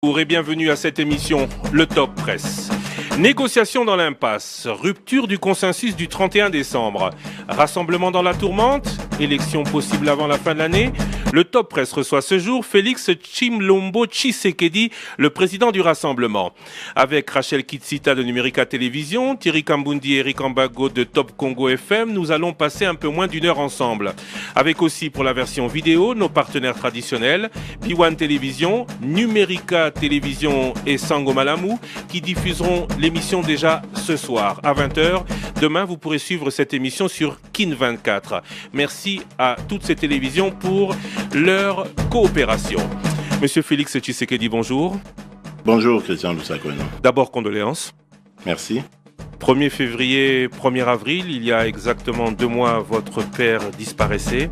Bonjour et bienvenue à cette émission, le Top Presse. Négociation dans l'impasse, rupture du consensus du 31 décembre, rassemblement dans la tourmente, élection possible avant la fin de l'année. Le Top Presse reçoit ce jour Félix Tshilombo Tshisekedi, le président du Rassemblement. Avec Rachel Kitsita de Numérica Télévision, Thierry Kambundi et Eric Ambago de Top Congo FM, nous allons passer un peu moins d'une heure ensemble. Avec aussi pour la version vidéo, nos partenaires traditionnels, P1 Télévision, Numérica Télévision et Sango Malamu, qui diffuseront l'émission déjà ce soir à 20h. Demain, vous pourrez suivre cette émission sur Kin 24. Merci à toutes ces télévisions pour leur coopération. Monsieur Félix Tshisekedi, bonjour. Bonjour Christian Lusakouena. D'abord, condoléances. Merci. 1er février, 1er avril, il y a exactement 2 mois, votre père disparaissait.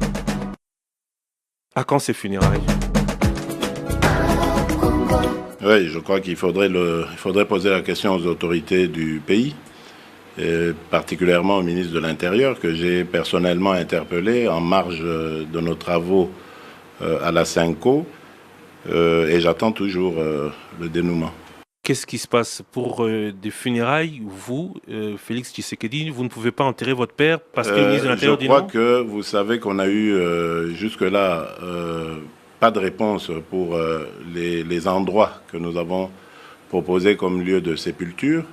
À quand ces funérailles ? Oui, je crois qu'il faudrait poser la question aux autorités du pays, et particulièrement au ministre de l'Intérieur, que j'ai personnellement interpellé en marge de nos travaux à la Cinco, et j'attends toujours le dénouement. Qu'est-ce qui se passe pour des funérailles? Vous, Félix Tshisekedi, vous ne pouvez pas enterrer votre père parce que le ministre de l'Intérieur dit non? Je crois que vous savez qu'on a eu jusque-là pas de réponse pour les endroits que nous avons proposés comme lieu de sépulture.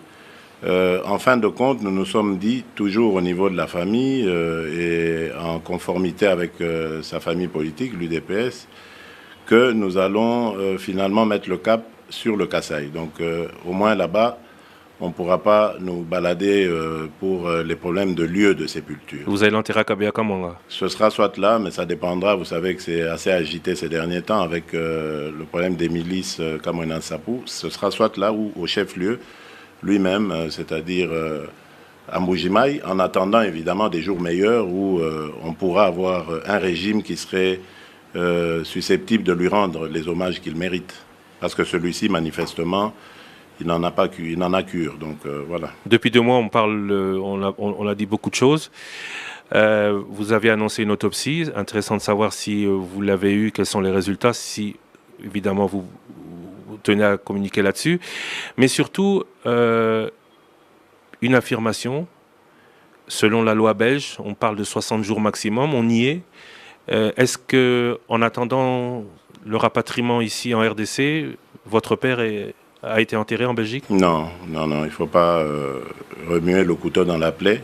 En fin de compte, nous nous sommes dit, toujours au niveau de la famille et en conformité avec sa famille politique, l'UDPS, que nous allons finalement mettre le cap sur le Kasaï. Donc au moins là-bas, on ne pourra pas nous balader pour les problèmes de lieu de sépulture. Vous allez l'enterrer à Kabea-Kamanga? Ce sera soit là, mais ça dépendra. Vous savez que c'est assez agité ces derniers temps avec le problème des milices Kamwena-Nsapou. Ce sera soit là ou au chef-lieu lui-même, c'est-à-dire à Mbujimaï, en attendant évidemment des jours meilleurs où on pourra avoir un régime qui serait susceptible de lui rendre les hommages qu'il mérite. Parce que celui-ci, manifestement, il n'en a cure. Donc voilà. Depuis 2 mois, on a dit beaucoup de choses. Vous avez annoncé une autopsie. Intéressant de savoir si vous l'avez eu, quels sont les résultats, si évidemment vous tenez à communiquer là-dessus. Mais surtout, une affirmation. Selon la loi belge, on parle de 60 jours maximum, on y est. Est-ce que, en attendant le rapatriement ici en RDC, votre père a été enterré en Belgique? Non, il ne faut pas remuer le couteau dans la plaie.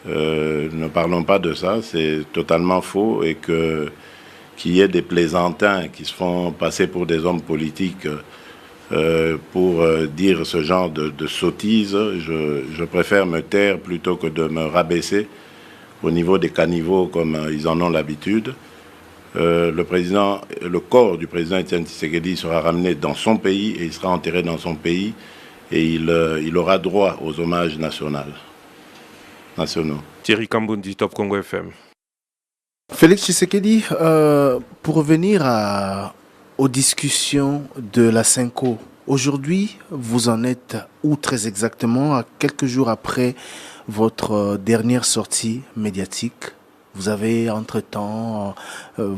Ne parlons pas de ça, c'est totalement faux. Et qu'il y ait des plaisantins qui se font passer pour des hommes politiques pour dire ce genre de sottises, je préfère me taire plutôt que de me rabaisser au niveau des caniveaux comme ils en ont l'habitude. Le corps du président Etienne Tshisekedi sera ramené dans son pays et il sera enterré dans son pays et il aura droit aux hommages nationaux. Thierry Kambundi, Top Congo FM. Félix Tshisekedi, pour revenir aux discussions de la Cinco, aujourd'hui, vous en êtes où très exactement, à quelques jours après votre dernière sortie médiatique? Vous avez, entre-temps,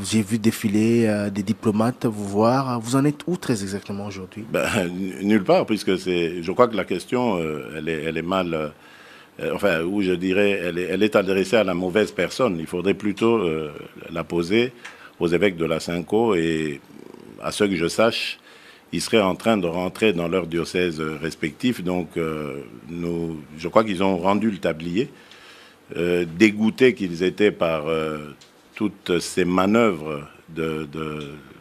j'ai vu défiler des diplomates vous voir. Vous en êtes où très exactement aujourd'hui? Nulle part, puisque je crois que la question, elle est mal... enfin, où je dirais, elle est adressée à la mauvaise personne. Il faudrait plutôt la poser aux évêques de la Cinco et à ceux que je sache, ils seraient en train de rentrer dans leurs diocèses respectifs. Donc, je crois qu'ils ont rendu le tablier. Dégoûtés qu'ils étaient par toutes ces manœuvres de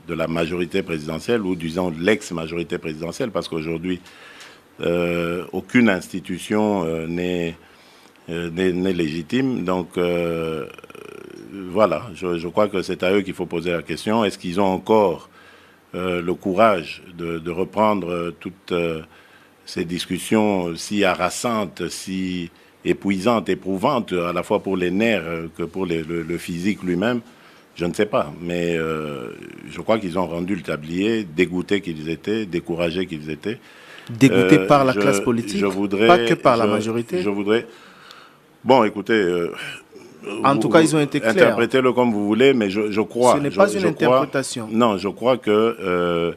la majorité présidentielle ou disons de l'ex-majorité présidentielle, parce qu'aujourd'hui, aucune institution n'est légitime. Donc voilà, je crois que c'est à eux qu'il faut poser la question. Est-ce qu'ils ont encore le courage de reprendre toutes ces discussions si harassantes, si épuisante, éprouvante, à la fois pour les nerfs que pour le physique lui-même? Je ne sais pas, mais je crois qu'ils ont rendu le tablier, dégoûtés qu'ils étaient, découragés qu'ils étaient. Dégoûtés par la classe politique, pas que par la majorité? Je voudrais... Bon, écoutez... en tout cas, ils ont été clairs. Interprétez-le comme vous voulez, mais je crois... Ce n'est pas une interprétation. Non, je crois que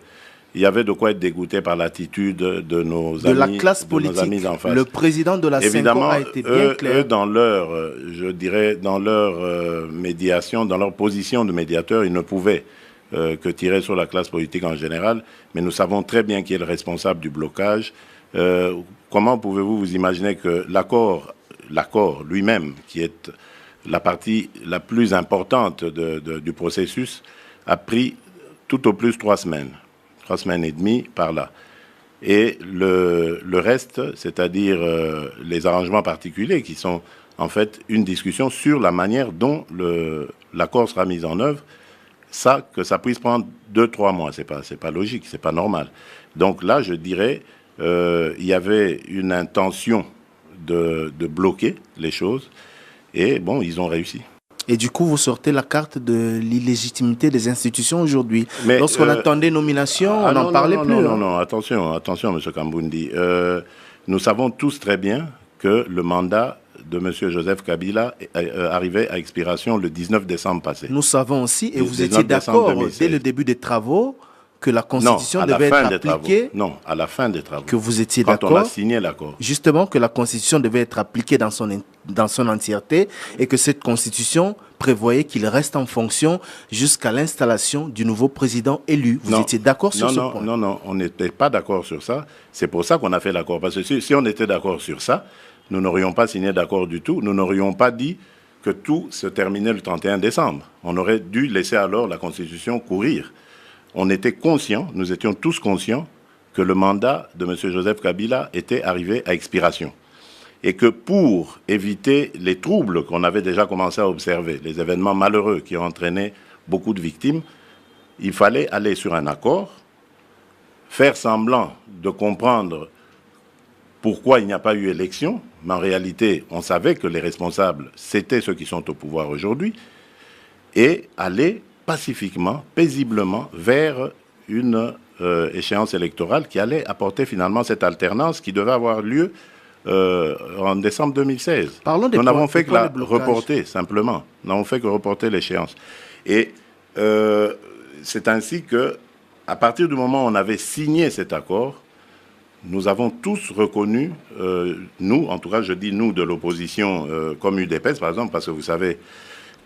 il y avait de quoi être dégoûté par l'attitude de nos amis, la classe politique. En face. Le président de la Évidemment, SENCO a été bien clair. Eux, dans leur, je dirais, dans leur médiation, dans leur position de médiateur, ils ne pouvaient que tirer sur la classe politique en général, mais nous savons très bien qui est le responsable du blocage. Comment pouvez-vous vous imaginer que l'accord lui-même, qui est la partie la plus importante du processus, a pris tout au plus 3 semaines. 3 semaines et demie par là. Et le reste, c'est-à-dire les arrangements particuliers qui sont en fait une discussion sur la manière dont l'accord sera mis en œuvre, que ça puisse prendre 2-3 mois, c'est pas logique, c'est pas normal. Donc là, je dirais, il y avait une intention de bloquer les choses et bon, ils ont réussi. Et du coup, vous sortez la carte de l'illégitimité des institutions aujourd'hui. Lorsqu'on attendait nomination, on n'en parlait plus. Non, attention, M. Kamboundi. Nous savons tous très bien que le mandat de M. Joseph Kabila arrivait à expiration le 19 décembre passé. Nous savons aussi, et vous étiez d'accord dès le début des travaux, que la Constitution devait être appliquée. Non, à la fin des travaux. Que vous étiez d'accord. Quand on a signé l'accord. Justement, que la Constitution devait être appliquée dans son entièreté et que cette Constitution prévoyait qu'il reste en fonction jusqu'à l'installation du nouveau président élu. Vous étiez d'accord sur ce point? Non, on n'était pas d'accord sur ça. C'est pour ça qu'on a fait l'accord. Parce que si on était d'accord sur ça, nous n'aurions pas signé d'accord du tout. Nous n'aurions pas dit que tout se terminait le 31 décembre. On aurait dû laisser alors la Constitution courir. On était conscients, nous étions tous conscients que le mandat de M. Joseph Kabila était arrivé à expiration. Et que pour éviter les troubles qu'on avait déjà commencé à observer, les événements malheureux qui ont entraîné beaucoup de victimes, il fallait aller sur un accord, faire semblant de comprendre pourquoi il n'y a pas eu élection, mais en réalité, on savait que les responsables, c'était ceux qui sont au pouvoir aujourd'hui, et aller pacifiquement, paisiblement, vers une échéance électorale qui allait apporter finalement cette alternance qui devait avoir lieu en décembre 2016. Nous n'avons fait que la reporter, simplement. Nous n'avons fait que reporter l'échéance. Et c'est ainsi que, à partir du moment où on avait signé cet accord, nous avons tous reconnu, nous, en tout cas je dis nous de l'opposition comme UDPS par exemple, parce que vous savez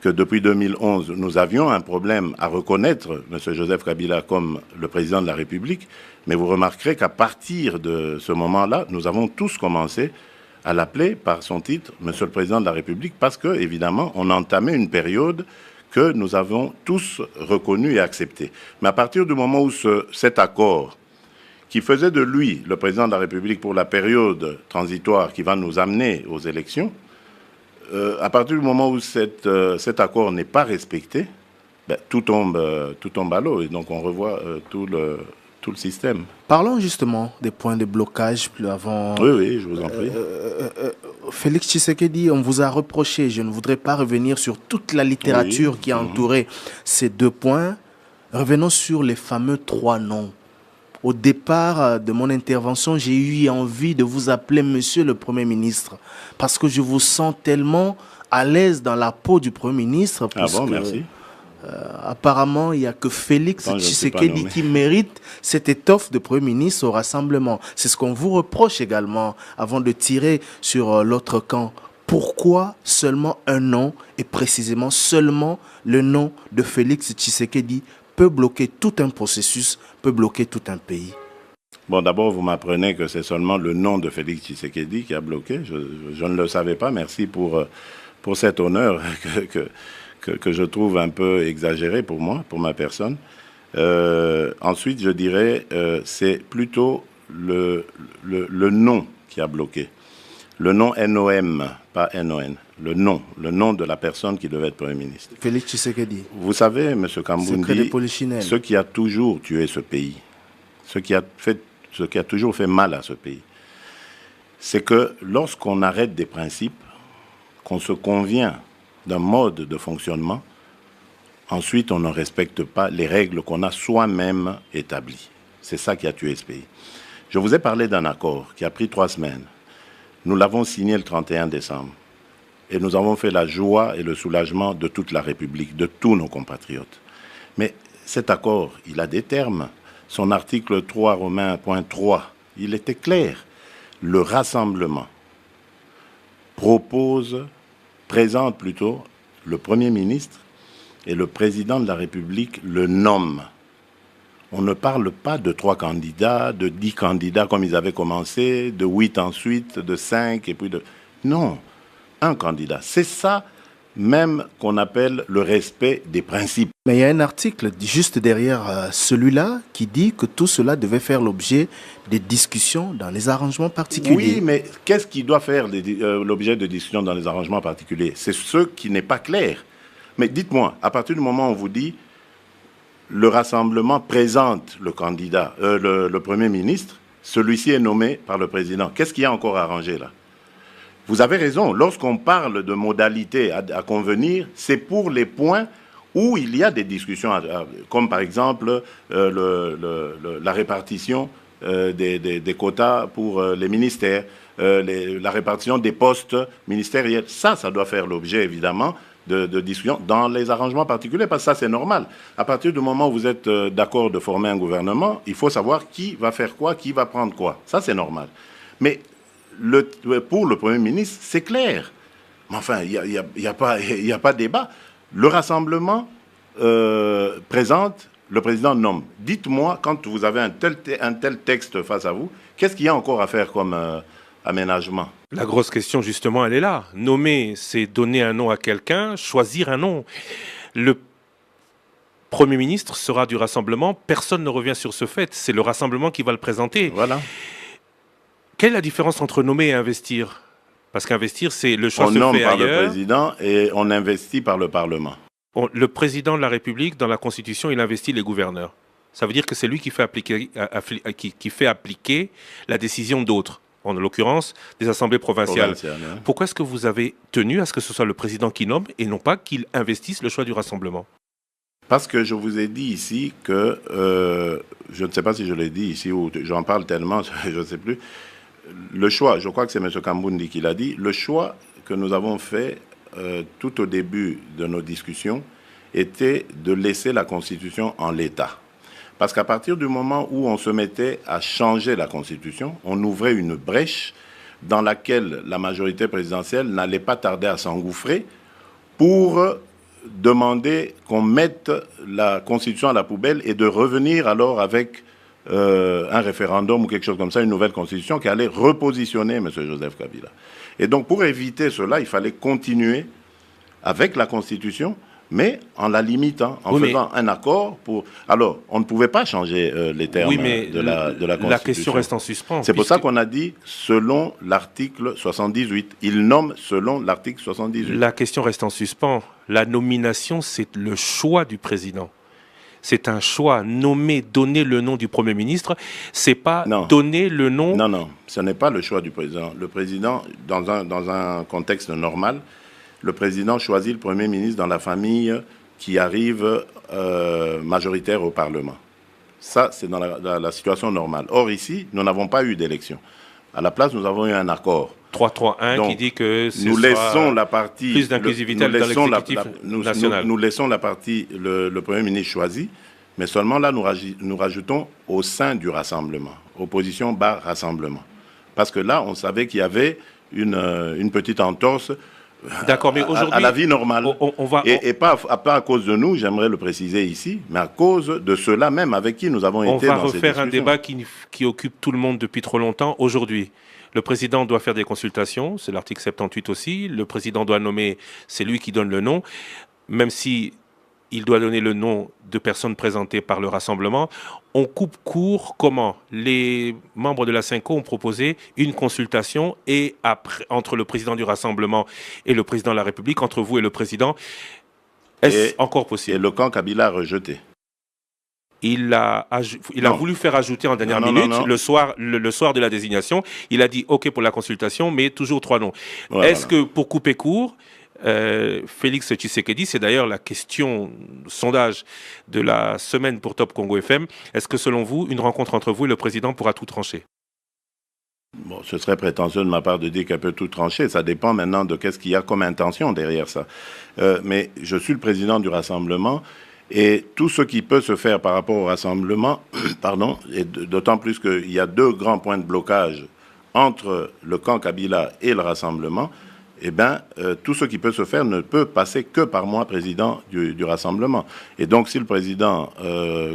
que depuis 2011, nous avions un problème à reconnaître M. Joseph Kabila comme le président de la République, mais vous remarquerez qu'à partir de ce moment-là, nous avons tous commencé à l'appeler par son titre, Monsieur le Président de la République, parce que, évidemment, on entamait une période que nous avons tous reconnu et accepté. Mais à partir du moment où cet accord, qui faisait de lui le Président de la République pour la période transitoire qui va nous amener aux élections, à partir du moment où cet accord n'est pas respecté, tout tombe à l'eau et donc on revoit tout le système. Parlons justement des points de blocage plus avant. Oui, je vous en prie. Félix Tshisekedi, on vous a reproché, je ne voudrais pas revenir sur toute la littérature qui a entouré ces 2 points. Revenons sur les fameux 3 noms. Au départ de mon intervention, j'ai eu envie de vous appeler Monsieur le Premier ministre parce que je vous sens tellement à l'aise dans la peau du Premier ministre. Ah bon, merci. Apparemment, il n'y a que Félix Tshisekedi qui mérite cette étoffe de Premier ministre au Rassemblement. C'est ce qu'on vous reproche également avant de tirer sur l'autre camp. Pourquoi seulement un nom et précisément seulement le nom de Félix Tshisekedi peut bloquer tout un processus, peut bloquer tout un pays? Bon, d'abord, vous m'apprenez que c'est seulement le nom de Félix Tshisekedi qui a bloqué. Je ne le savais pas. Merci pour cet honneur que je trouve un peu exagéré pour moi, pour ma personne. Ensuite, je dirais, c'est plutôt le nom qui a bloqué. Le nom NOM, pas NON. Le nom de la personne qui devait être Premier ministre. Félix Tshisekedi. Vous savez, M. Kamboundi, ce qui a toujours tué ce pays, ce qui a toujours fait mal à ce pays, c'est que lorsqu'on arrête des principes, qu'on se convient d'un mode de fonctionnement, ensuite on ne respecte pas les règles qu'on a soi-même établies. C'est ça qui a tué ce pays. Je vous ai parlé d'un accord qui a pris 3 semaines. Nous l'avons signé le 31 décembre. Et nous avons fait la joie et le soulagement de toute la République, de tous nos compatriotes. Mais cet accord, il a des termes. son article 3 romain point 3, il était clair. Le rassemblement présente plutôt le Premier ministre et le Président de la République le nomment. On ne parle pas de 3 candidats, de 10 candidats comme ils avaient commencé, de 8 ensuite, de 5 et puis de... Non, un candidat. C'est ça même qu'on appelle le respect des principes. Mais il y a un article juste derrière celui-là qui dit que tout cela devait faire l'objet des discussions dans les arrangements particuliers. Oui, mais qu'est-ce qui doit faire l'objet de discussions dans les arrangements particuliers? C'est ce qui n'est pas clair. Mais dites-moi, à partir du moment où on vous dit le rassemblement présente le candidat, le Premier ministre, celui-ci est nommé par le président, qu'est-ce qu'il y a encore à arranger là? Vous avez raison, lorsqu'on parle de modalités à convenir, c'est pour les points où il y a des discussions, comme par exemple la répartition des quotas pour les ministères, la répartition des postes ministériels. Ça doit faire l'objet évidemment de discussions dans les arrangements particuliers, parce que ça c'est normal. À partir du moment où vous êtes d'accord de former un gouvernement, il faut savoir qui va faire quoi, qui va prendre quoi. Ça c'est normal. Mais pour le Premier ministre, c'est clair. Mais enfin, il n'y a pas débat. Le rassemblement présente, le président nomme. Dites-moi, quand vous avez un tel texte face à vous, qu'est-ce qu'il y a encore à faire comme aménagement? La grosse question, justement, elle est là. Nommer, c'est donner un nom à quelqu'un, choisir un nom. Le Premier ministre sera du rassemblement. Personne ne revient sur ce fait. C'est le rassemblement qui va le présenter. Voilà. Quelle est la différence entre nommer et investir? Parce qu'investir, c'est le choix se fait ailleurs. On nomme par le président et on investit par le Parlement. Le président de la République, dans la Constitution, il investit les gouverneurs. Ça veut dire que c'est lui qui fait appliquer la décision d'autres, en l'occurrence des assemblées provinciales. Hein. Pourquoi est-ce que vous avez tenu à ce que ce soit le président qui nomme et non pas qu'il investisse le choix du rassemblement? Parce que je vous ai dit ici que, je ne sais pas si je l'ai dit ici ou j'en parle tellement, je ne sais plus, le choix, je crois que c'est M. Kambundi qui l'a dit, le choix que nous avons fait tout au début de nos discussions était de laisser la Constitution en l'état. Parce qu'à partir du moment où on se mettait à changer la Constitution, on ouvrait une brèche dans laquelle la majorité présidentielle n'allait pas tarder à s'engouffrer pour demander qu'on mette la Constitution à la poubelle et de revenir alors avec un référendum ou quelque chose comme ça, une nouvelle constitution qui allait repositionner M. Joseph Kabila. Et donc, pour éviter cela, il fallait continuer avec la constitution, mais en la limitant, en faisant un accord pour... Alors, on ne pouvait pas changer les termes de la constitution. La question reste en suspens. C'est pour ça qu'on a dit selon l'article 78. Il nomme selon l'article 78. La question reste en suspens. La nomination, c'est le choix du président. C'est un choix. Nommer, donner le nom du Premier ministre, c'est pas donner le nom... Non, ce n'est pas le choix du président. Le président, dans un contexte normal, le président choisit le Premier ministre dans la famille qui arrive majoritaire au Parlement. Ça, c'est dans la situation normale. Or, ici, nous n'avons pas eu d'élection. À la place, nous avons eu un accord. 3-3-1 qui dit que nous laissons la partie plus d'inclusivité dans l'exécutif national. Nous laissons la partie le Premier ministre choisi, mais seulement là nous rajoutons au sein du rassemblement, opposition bar rassemblement, parce que là on savait qu'il y avait une petite entorse. D'accord, mais aujourd'hui, à la vie normale. Et pas à cause de nous, j'aimerais le préciser ici, mais à cause de ceux-là même avec qui nous avons été dans ces discussions. On va refaire un débat qui occupe tout le monde depuis trop longtemps. Aujourd'hui, le président doit faire des consultations, c'est l'article 78 aussi. Le président doit nommer, c'est lui qui donne le nom, même si il doit donner le nom de personnes présentées par le rassemblement. On coupe court comment? Les membres de la Cinco ont proposé une consultation et après, entre le président du rassemblement et le président de la République, entre vous et le président, est-ce encore possible? Et le camp Kabila a rejeté. Il a voulu faire ajouter en dernière minute, le soir de la désignation. Il a dit OK pour la consultation, mais toujours 3 noms. Ouais, est-ce que, pour couper court, Félix Tshisekedi, c'est d'ailleurs la question sondage de la semaine pour Top Congo FM, est-ce que selon vous, une rencontre entre vous et le président pourra tout trancher? Bon, ce serait prétentieux de ma part de dire qu'elle peut tout trancher. Ça dépend maintenant de qu'est-ce qu'il y a comme intention derrière ça. Mais je suis le président du Rassemblement Et tout ce qui peut se faire par rapport au rassemblement, pardon, et d'autant plus qu'il y a deux grands points de blocage entre le camp Kabila et le rassemblement, eh bien, tout ce qui peut se faire ne peut passer que par moi, président du rassemblement. Et donc, si le président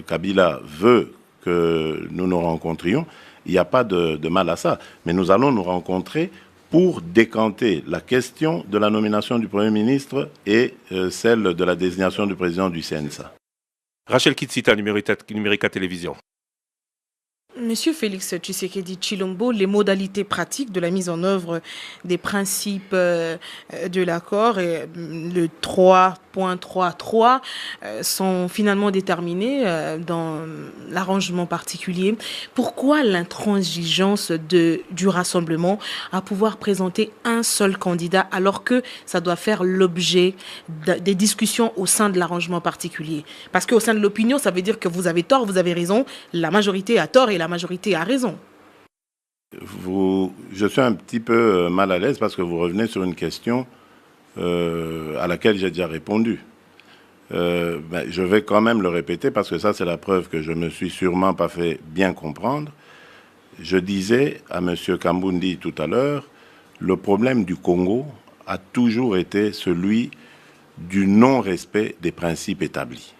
Kabila veut que nous nous rencontrions, il n'y a pas de mal à ça. Mais nous allons nous rencontrer pour décanter la question de la nomination du Premier ministre et celle de la désignation du président du CNSA. Rachel Kitsita, Numérica Télévision. Monsieur Félix Tshisekedi Tshilombo, les modalités pratiques de la mise en œuvre des principes de l'accord, le 3.33, sont finalement déterminés dans l'arrangement particulier. Pourquoi l'intransigeance du rassemblement à pouvoir présenter un seul candidat alors que ça doit faire l'objet des discussions au sein de l'arrangement particulier? Parce qu'au sein de l'opinion, ça veut dire que vous avez tort, vous avez raison, la majorité a tort et la majorité a raison. Je suis un petit peu mal à l'aise parce que vous revenez sur une question à laquelle j'ai déjà répondu. Je vais quand même le répéter parce que ça, c'est la preuve que je ne me suis sûrement pas fait bien comprendre. Je disais à M. Kambundi tout à l'heure, le problème du Congo a toujours été celui du non-respect des principes établis.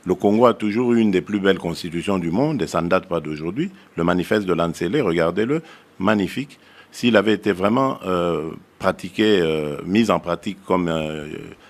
Le Congo a toujours eu une des plus belles constitutions du monde, et ça ne date pas d'aujourd'hui. Le manifeste de Lanzele, regardez-le, magnifique. S'il avait été vraiment pratiqué, mis en pratique comme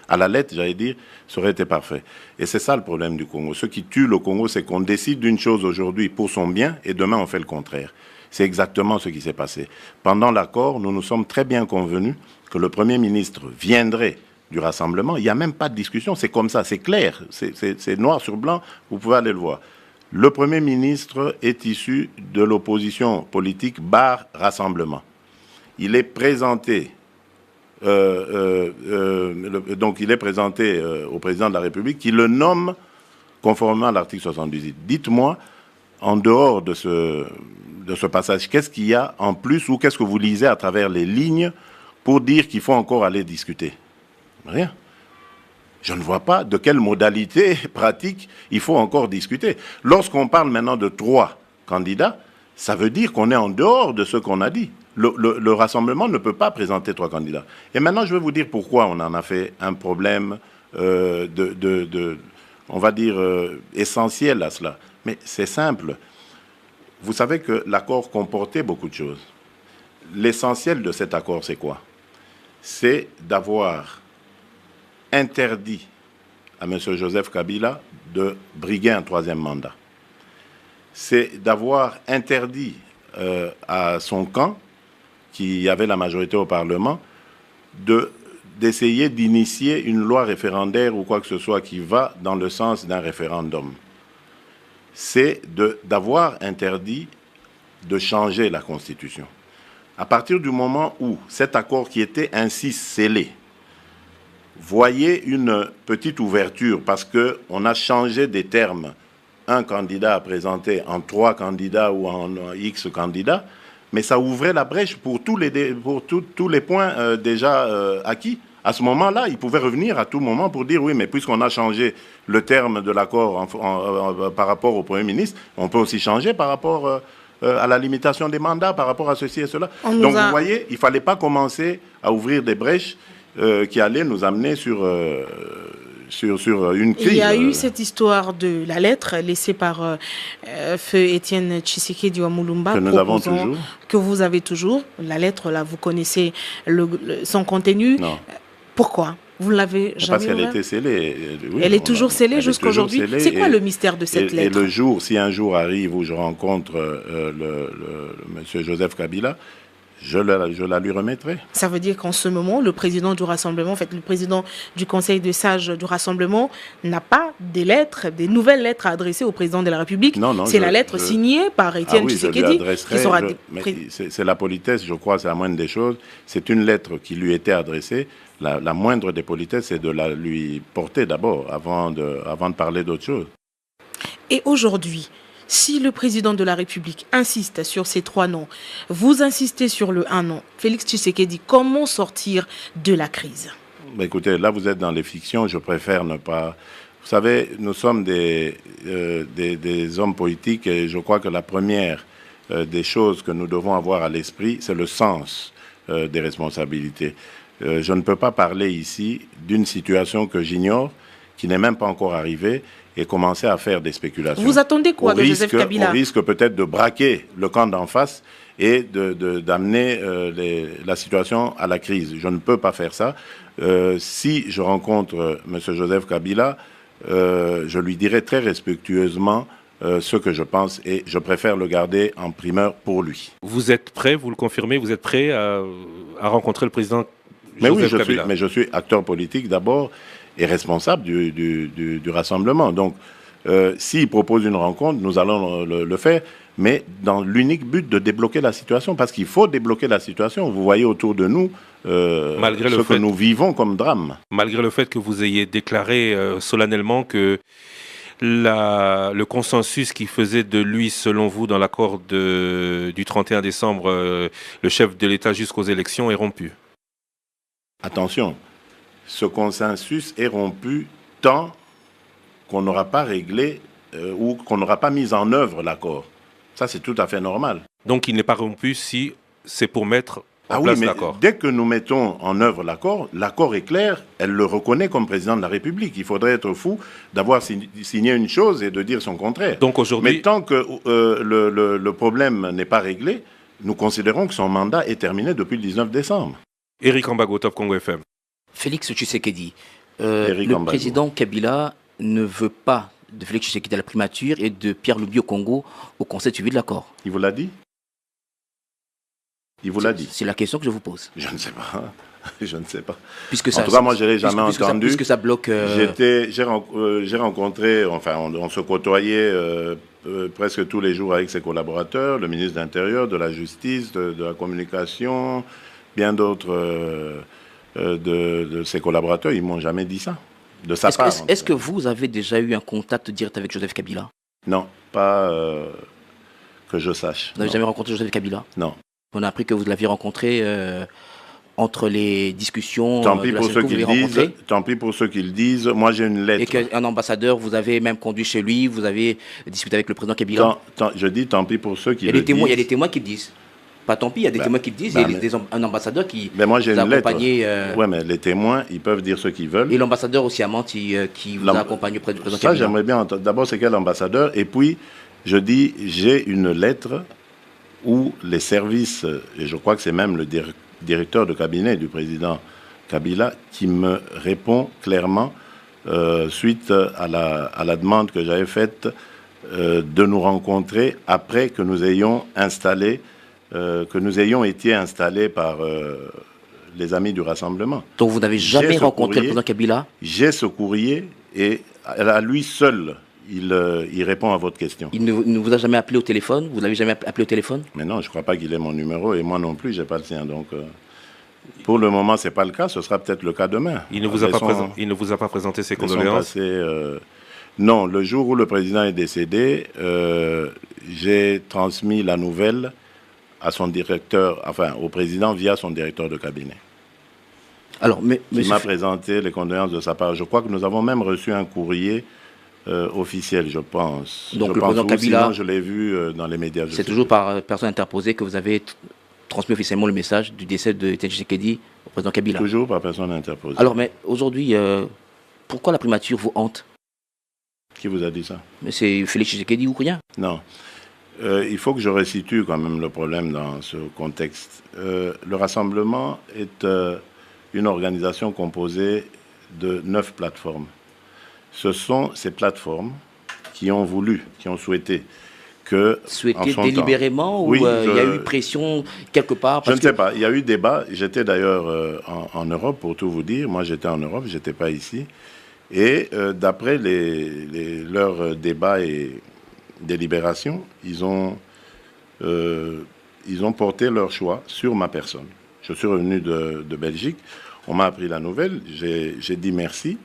à la lettre, j'allais dire, ça aurait été parfait. Et c'est ça le problème du Congo. Ce qui tue le Congo, c'est qu'on décide d'une chose aujourd'hui pour son bien, et demain on fait le contraire. C'est exactement ce qui s'est passé. Pendant l'accord, nous nous sommes très bien convenus que le Premier ministre viendrait du rassemblement. Il n'y a même pas de discussion, c'est comme ça, c'est clair, c'est noir sur blanc, vous pouvez aller le voir. Le Premier ministre est issu de l'opposition politique bar rassemblement. Il est présenté, donc il est présenté au président de la République qui le nomme conformément à l'article 78. Dites-moi, en dehors de ce passage, qu'est-ce qu'il y a en plus ou qu'est-ce que vous lisez à travers les lignes pour dire qu'il faut encore aller discuter? Rien. Je ne vois pas de quelle modalité pratique il faut encore discuter. Lorsqu'on parle maintenant de 3 candidats, ça veut dire qu'on est en dehors de ce qu'on a dit. Le rassemblement ne peut pas présenter 3 candidats. Et maintenant, je vais vous dire pourquoi on en a fait un problème on va dire, essentiel à cela. Mais c'est simple. Vous savez que l'accord comportait beaucoup de choses. L'essentiel de cet accord, c'est quoi? C'est d'avoir interdit à M. Joseph Kabila de briguer un 3e mandat. C'est d'avoir interdit à son camp, qui avait la majorité au Parlement, d'essayer d'initier une loi référendaire ou quoi que ce soit qui va dans le sens d'un référendum. C'est d'avoir interdit de changer la Constitution. À partir du moment où cet accord qui était ainsi scellé, voyez une petite ouverture parce qu'on a changé des termes. Un candidat à présenter en 3 candidats ou en X candidats, mais ça ouvrait la brèche pour tous les points déjà acquis. À ce moment-là, il pouvait revenir à tout moment pour dire oui, mais puisqu'on a changé le terme de l'accord par rapport au Premier ministre, on peut aussi changer par rapport à la limitation des mandats, par rapport à ceci et cela. Donc vous voyez, il ne fallait pas commencer à ouvrir des brèches qui allait nous amener sur une crise. Il y a eu cette histoire de la lettre laissée par feu Étienne Tshisekedi Wamulumba. Que nous avons toujours. Que vous avez toujours. La lettre, là, vous connaissez son contenu. Non. Pourquoi? Vous ne l'avez jamais Parce qu'elle était scellée. Oui, elle est toujours scellée jusqu'à aujourd'hui. C'est quoi le mystère de cette lettre? Et le jour, si un jour arrive où je rencontre M. Joseph Kabila, je la lui remettrai. Ça veut dire qu'en ce moment, le président du Rassemblement, en fait, le président du Conseil des sages du Rassemblement n'a pas des lettres, des nouvelles lettres à adresser au président de la République. Non, c'est la lettre signée par Étienne Tshisekedi. C'est la politesse, je crois, c'est la moindre des choses. C'est une lettre qui lui était adressée. La moindre des politesses, c'est de la lui porter d'abord, avant de parler d'autre chose. Et aujourd'hui, si le président de la République insiste sur ces 3 noms, vous insistez sur le 1 nom, Félix Tshisekedi, comment sortir de la crise? Écoutez, là vous êtes dans les fictions, je préfère ne pas Vous savez, nous sommes des hommes politiques et je crois que la première des choses que nous devons avoir à l'esprit, c'est le sens des responsabilités. Je ne peux pas parler ici d'une situation que j'ignore, qui n'est même pas encore arrivée, et commencer à faire des spéculations. Vous attendez quoi de Joseph Kabila? On risque peut-être de braquer le camp d'en face et d'amener la situation à la crise. Je ne peux pas faire ça. Si je rencontre M. Joseph Kabila, je lui dirai très respectueusement ce que je pense et je préfère le garder en primeur pour lui. Vous êtes prêt, vous le confirmez, vous êtes prêt à rencontrer le président Joseph Kabila? Mais je suis acteur politique d'abord et responsable du rassemblement. Donc, s'il propose une rencontre, nous allons le faire, mais dans l'unique but de débloquer la situation, parce qu'il faut débloquer la situation. Vous voyez autour de nous ce que nous vivons comme drame. Malgré le fait que vous ayez déclaré solennellement que le consensus qui faisait de lui, selon vous, dans l'accord du 31 décembre, le chef de l'État jusqu'aux élections est rompu. Attention, ce consensus est rompu tant qu'on n'aura pas réglé ou qu'on n'aura pas mis en œuvre l'accord. Ça, c'est tout à fait normal. Donc, il n'est pas rompu si c'est pour mettre en place l'accord. Dès que nous mettons en œuvre l'accord, l'accord est clair, elle le reconnaît comme président de la République. Il faudrait être fou d'avoir signé une chose et de dire son contraire. Donc aujourd'hui, mais tant que le problème n'est pas réglé, nous considérons que son mandat est terminé depuis le 19 décembre. Éric Ambago, Top Congo FM. Félix Tshisekedi, le président Kabila ne veut pas de Félix Tshisekedi à la primature et de Pierre Lubi au Congo au Conseil de suivi de l'accord. Il vous l'a dit? Il vous l'a dit? C'est la question que je vous pose. Je ne sais pas. Je ne sais pas. Puisque ça, en tout cas, moi, je ne l'ai jamais entendu. Puisque ça bloque... J'ai rencontré, enfin, on se côtoyait presque tous les jours avec ses collaborateurs, le ministre de l'Intérieur, de la Justice, de la Communication, bien d'autres de ses collaborateurs. Ils ne m'ont jamais dit ça. De sa part. Est-ce que vous avez déjà eu un contact direct avec Joseph Kabila? Non, pas que je sache. Vous n'avez jamais rencontré Joseph Kabila? Non. On a appris que vous l'aviez rencontré entre les discussions. Tant pis pour ceux qui le disent. Tant pis pour ceux qui le disent. Moi, j'ai une lettre. Et qu'un ambassadeur, vous avez même conduit chez lui, vous avez discuté avec le président Kabila. Je dis tant pis pour ceux qui le disent. Il y a des témoins qui le disent. Pas tant pis, il y a des témoins qui le disent, et un ambassadeur qui moi, j'ai une lettre. Oui, mais les témoins, ils peuvent dire ce qu'ils veulent. Et l'ambassadeur aussi à Manti qui vous a accompagné auprès du président Kabila. Ça, j'aimerais bien entendre. D'abord, c'est quel ambassadeur? Et puis, je dis, j'ai une lettre où les services, et je crois que c'est même le directeur de cabinet du président Kabila, qui me répond clairement, suite à la demande que j'avais faite de nous rencontrer après que nous ayons été installés par les amis du rassemblement. Donc vous n'avez jamais rencontré le président Kabila? J'ai ce courrier et à lui seul, il répond à votre question. Il ne vous a jamais appelé au téléphone? Vous l'avez jamais appelé au téléphone? Mais non, je ne crois pas qu'il ait mon numéro et moi non plus, je n'ai pas le sien. Donc, pour le moment, ce n'est pas le cas. Ce sera peut-être le cas demain. Il ne vous a pas présenté ses condoléances? Non, le jour où le président est décédé, j'ai transmis la nouvelle à son directeur, enfin au président via son directeur de cabinet. Alors, il m'a présenté les condoléances de sa part. Je crois que nous avons même reçu un courrier officiel, je pense. Donc le président Kabila, sinon, je l'ai vu dans les médias. C'est toujours par personne interposée que vous avez transmis officiellement le message du décès de Tshisekedi au président Kabila. Toujours par personne interposée. Alors, mais aujourd'hui, pourquoi la primature vous hante? Qui vous a dit ça? Mais c'est Félix Tshisekedi ou rien? Non. Il faut que je resitue quand même le problème dans ce contexte. Le Rassemblement est une organisation composée de 9 plateformes. Ce sont ces plateformes qui ont souhaité que... Souhaité délibérément ou il y a eu pression quelque part? Je ne sais pas, il y a eu débat. J'étais d'ailleurs en Europe, pour tout vous dire. Moi, j'étais en Europe, je n'étais pas ici. Et d'après leurs débats et délibérations, ils ont porté leur choix sur ma personne. Je suis revenu de Belgique, on m'a appris la nouvelle, j'ai dit merci.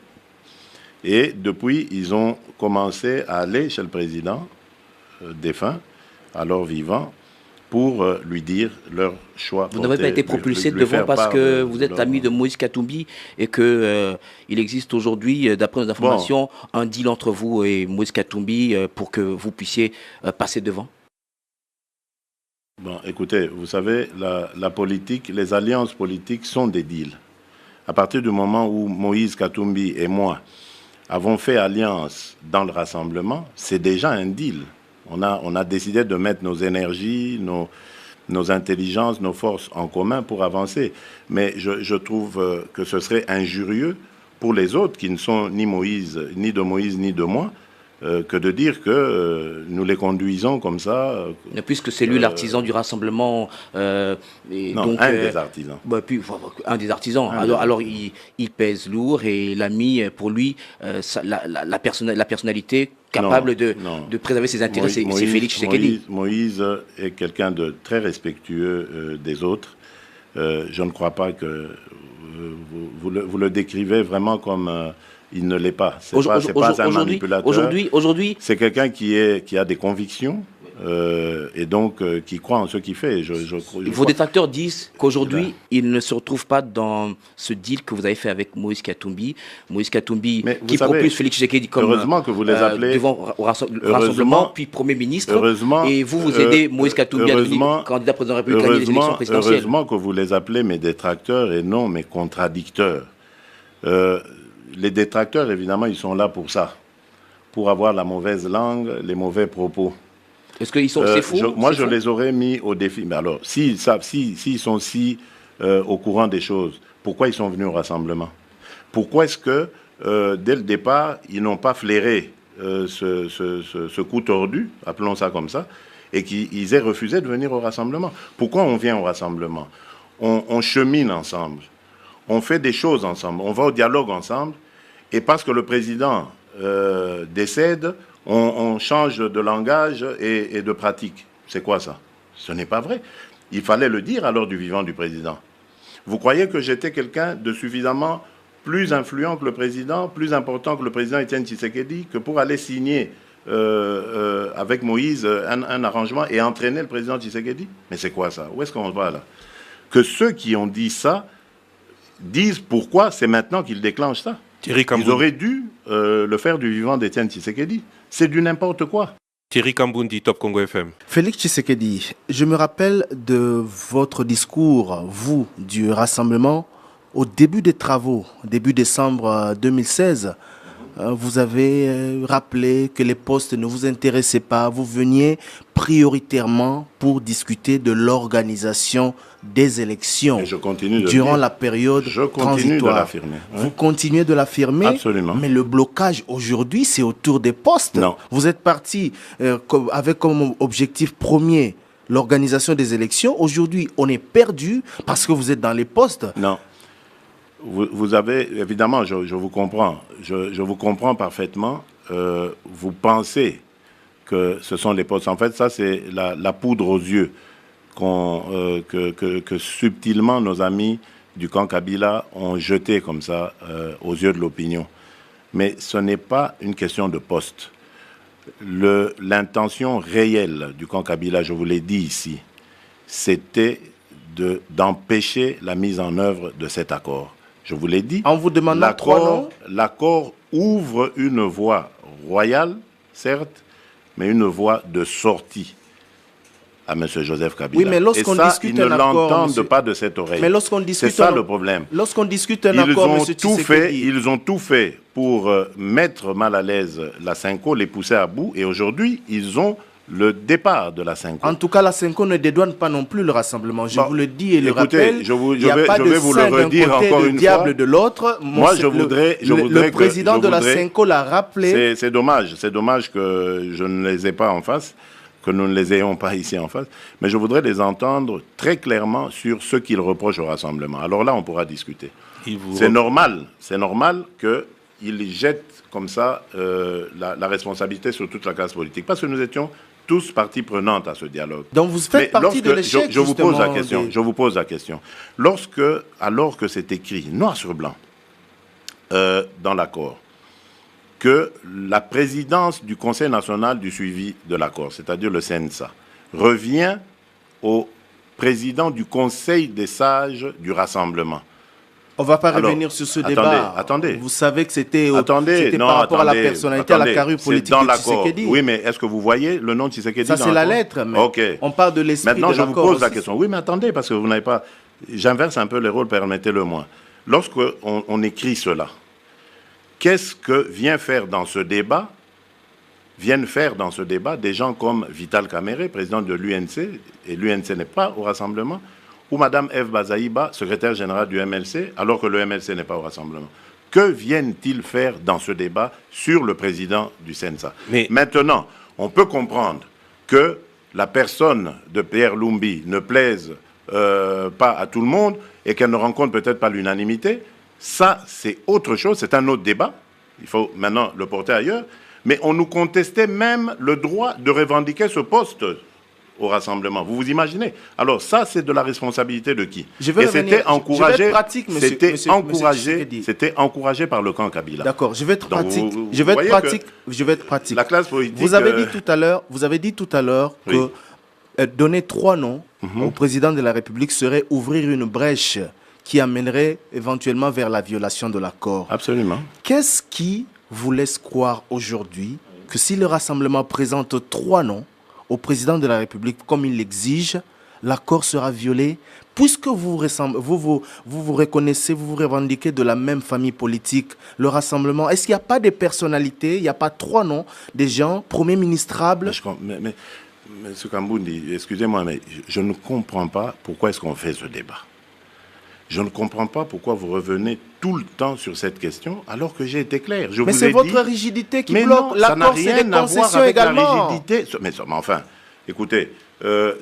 Et depuis, ils ont commencé à aller chez le président défunt, alors vivant, pour lui dire leur choix. Vous n'avez pas été propulsé devant parce que vous êtes ami de Moïse Katumbi et qu'il existe aujourd'hui, d'après nos informations, un deal entre vous et Moïse Katumbi pour que vous puissiez passer devant? Bon, écoutez, vous savez, la politique, les alliances politiques sont des deals. À partir du moment où Moïse Katumbi et moi avons fait alliance dans le rassemblement, c'est déjà un deal. On a décidé de mettre nos énergies, nos intelligences, nos forces en commun pour avancer. Mais je trouve que ce serait injurieux pour les autres qui ne sont ni Moïse, ni de moi, que de dire que nous les conduisons comme ça. Puisque c'est lui l'artisan du rassemblement. Non, donc, un des artisans. Un des artisans. Alors il pèse lourd et l'ami, pour lui, la personnalité capable de préserver ses intérêts, c'est Félix Tshisekedi. Moïse est quelqu'un de très respectueux des autres. Je ne crois pas que vous le décrivez vraiment comme... il ne l'est pas. C'est pas un manipulateur. Aujourd'hui, c'est quelqu'un qui a des convictions et donc qui croit en ce qu'il fait. Vos détracteurs disent qu'aujourd'hui, il ne se retrouve pas dans ce deal que vous avez fait avec Moïse Katumbi. Moïse Katumbi qui propulse Félix Tshisekedi comme heureusement que vous les appelez devant au rassemblement, puis Premier ministre. Et vous aidez Moïse Katumbi à devenir candidat président de la République, gagner les élections présidentielles. Heureusement que vous les appelez mes détracteurs et non mes contradicteurs. Les détracteurs, évidemment, ils sont là pour ça, pour avoir la mauvaise langue, les mauvais propos. Est-ce qu'ils sont c'est faux? Moi, je les aurais mis au défi. Mais alors, s'ils sont si au courant des choses, pourquoi ils sont venus au rassemblement? Pourquoi est-ce que, dès le départ, ils n'ont pas flairé ce coup tordu, appelons ça comme ça, et qu'ils aient refusé de venir au rassemblement? Pourquoi on vient au rassemblement? On chemine ensemble. On fait des choses ensemble, on va au dialogue ensemble, et parce que le président décède, on change de langage et de pratique. C'est quoi ça? Ce n'est pas vrai. Il fallait le dire à l'heure du vivant du président. Vous croyez que j'étais quelqu'un de suffisamment plus influent que le président, plus important que le président Étienne Tshisekedi, que pour aller signer avec Moïse un arrangement et entraîner le président Tshisekedi? Mais c'est quoi ça? Où est-ce qu'on va là? Que ceux qui ont dit ça disent pourquoi c'est maintenant qu'ils déclenchent ça. Ils auraient dû le faire du vivant d'Étienne Tshisekedi. C'est du n'importe quoi. Thierry Kambundi, Top Congo FM. Félix Tshisekedi, je me rappelle de votre discours, vous, du rassemblement, au début des travaux, début décembre 2016. Vous avez rappelé que les postes ne vous intéressaient pas. Vous veniez prioritairement pour discuter de l'organisation des élections durant la période transitoire. De l'affirmer. Oui. Vous continuez de l'affirmer. Absolument. Mais le blocage aujourd'hui, c'est autour des postes. Non. Vous êtes parti avec comme objectif premier l'organisation des élections. Aujourd'hui, on est perdu parce que vous êtes dans les postes. Non. Vous avez, évidemment, je vous comprends. Je vous comprends parfaitement. Vous pensez que ce sont les postes. En fait, ça, c'est la poudre aux yeux que subtilement nos amis du camp Kabila ont jeté comme ça aux yeux de l'opinion. Mais ce n'est pas une question de poste. L'intention réelle du camp Kabila, je vous l'ai dit ici, c'était d'empêcher la mise en œuvre de cet accord. Je vous l'ai dit. En vous demandant l'accord ouvre une voie royale, certes, mais une voie de sortie à M. Joseph Kabila. Oui, mais lorsqu'on discute ils ne l'entendent pas de cette oreille. Mais lorsqu'on discute, c'est ça le problème. Lorsqu'on discute un accord, ils ont tout fait pour mettre mal à l'aise la Cinco, les pousser à bout, et aujourd'hui, ils ont le départ de la Cinco. En tout cas, la Cinco ne dédouane pas non plus le rassemblement. Je vous le dis et le rappelle. Je vais vous le redire encore une fois. Diable de l'autre. Moi, je voudrais le président de la Cinco l'a rappelé. C'est dommage que je ne les ai pas en face, que nous ne les ayons pas ici en face. Mais je voudrais les entendre très clairement sur ce qu'ils reprochent au rassemblement. Alors là, on pourra discuter. C'est normal qu'ils jettent comme ça la responsabilité sur toute la classe politique. Parce que nous étions tous partie prenante à ce dialogue. Donc vous faites partie de l'échec. Je vous pose la question. Alors que c'est écrit noir sur blanc dans l'accord, que la présidence du Conseil national du suivi de l'accord, c'est-à-dire le CNSA, revient au président du Conseil des sages du Rassemblement. On ne va pas revenir sur ce débat. Attendez. Vous savez que c'était par rapport à la personnalité, à la carrure politique de Tshisekedi. Oui, mais est-ce que vous voyez le nom de Tshisekedi? Ça, c'est la lettre, mais on parle de l'esprit de l'accord. Maintenant, je vous pose la question. Oui, mais attendez, parce que vous n'avez pas... J'inverse un peu les rôles, permettez-le-moi. Lorsqu'on écrit cela, qu'est-ce que viennent faire dans ce débat des gens comme Vital Kamerhe, président de l'UNC, et l'UNC n'est pas au Rassemblement, ou Mme Eve Bazaïba, secrétaire générale du MLC, alors que le MLC n'est pas au Rassemblement. Que viennent-ils faire dans ce débat sur le président du CENSA? Maintenant, on peut comprendre que la personne de Pierre Lumbi ne plaise pas à tout le monde et qu'elle ne rencontre peut-être pas l'unanimité. Ça, c'est autre chose, c'est un autre débat. Il faut maintenant le porter ailleurs. Mais on nous contestait même le droit de revendiquer ce poste au Rassemblement. Vous vous imaginez? Alors ça, c'est de la responsabilité de qui? Et c'était encouragé, c'était encouragé par le camp Kabila. D'accord, je vais être pratique. Je vais être pratique. La classe politique... Vous avez dit tout à l'heure que donner 3 noms au président de la République serait ouvrir une brèche qui amènerait éventuellement vers la violation de l'accord. Absolument. Qu'est-ce qui vous laisse croire aujourd'hui que si le Rassemblement présente 3 noms au président de la République comme il l'exige, l'accord sera violé, puisque vous vous reconnaissez, vous vous revendiquez de la même famille politique, le Rassemblement? Est-ce qu'il n'y a pas de personnalités, il n'y a pas 3 noms des gens, premiers ministrables? Mais M. Kamboundi, excusez-moi, mais je ne comprends pas pourquoi est-ce qu'on fait ce débat. Je ne comprends pas pourquoi vous revenez tout le temps sur cette question, alors que j'ai été clair. Mais c'est votre rigidité qui bloque. L'accord, c'est des concessions également. Mais enfin, écoutez,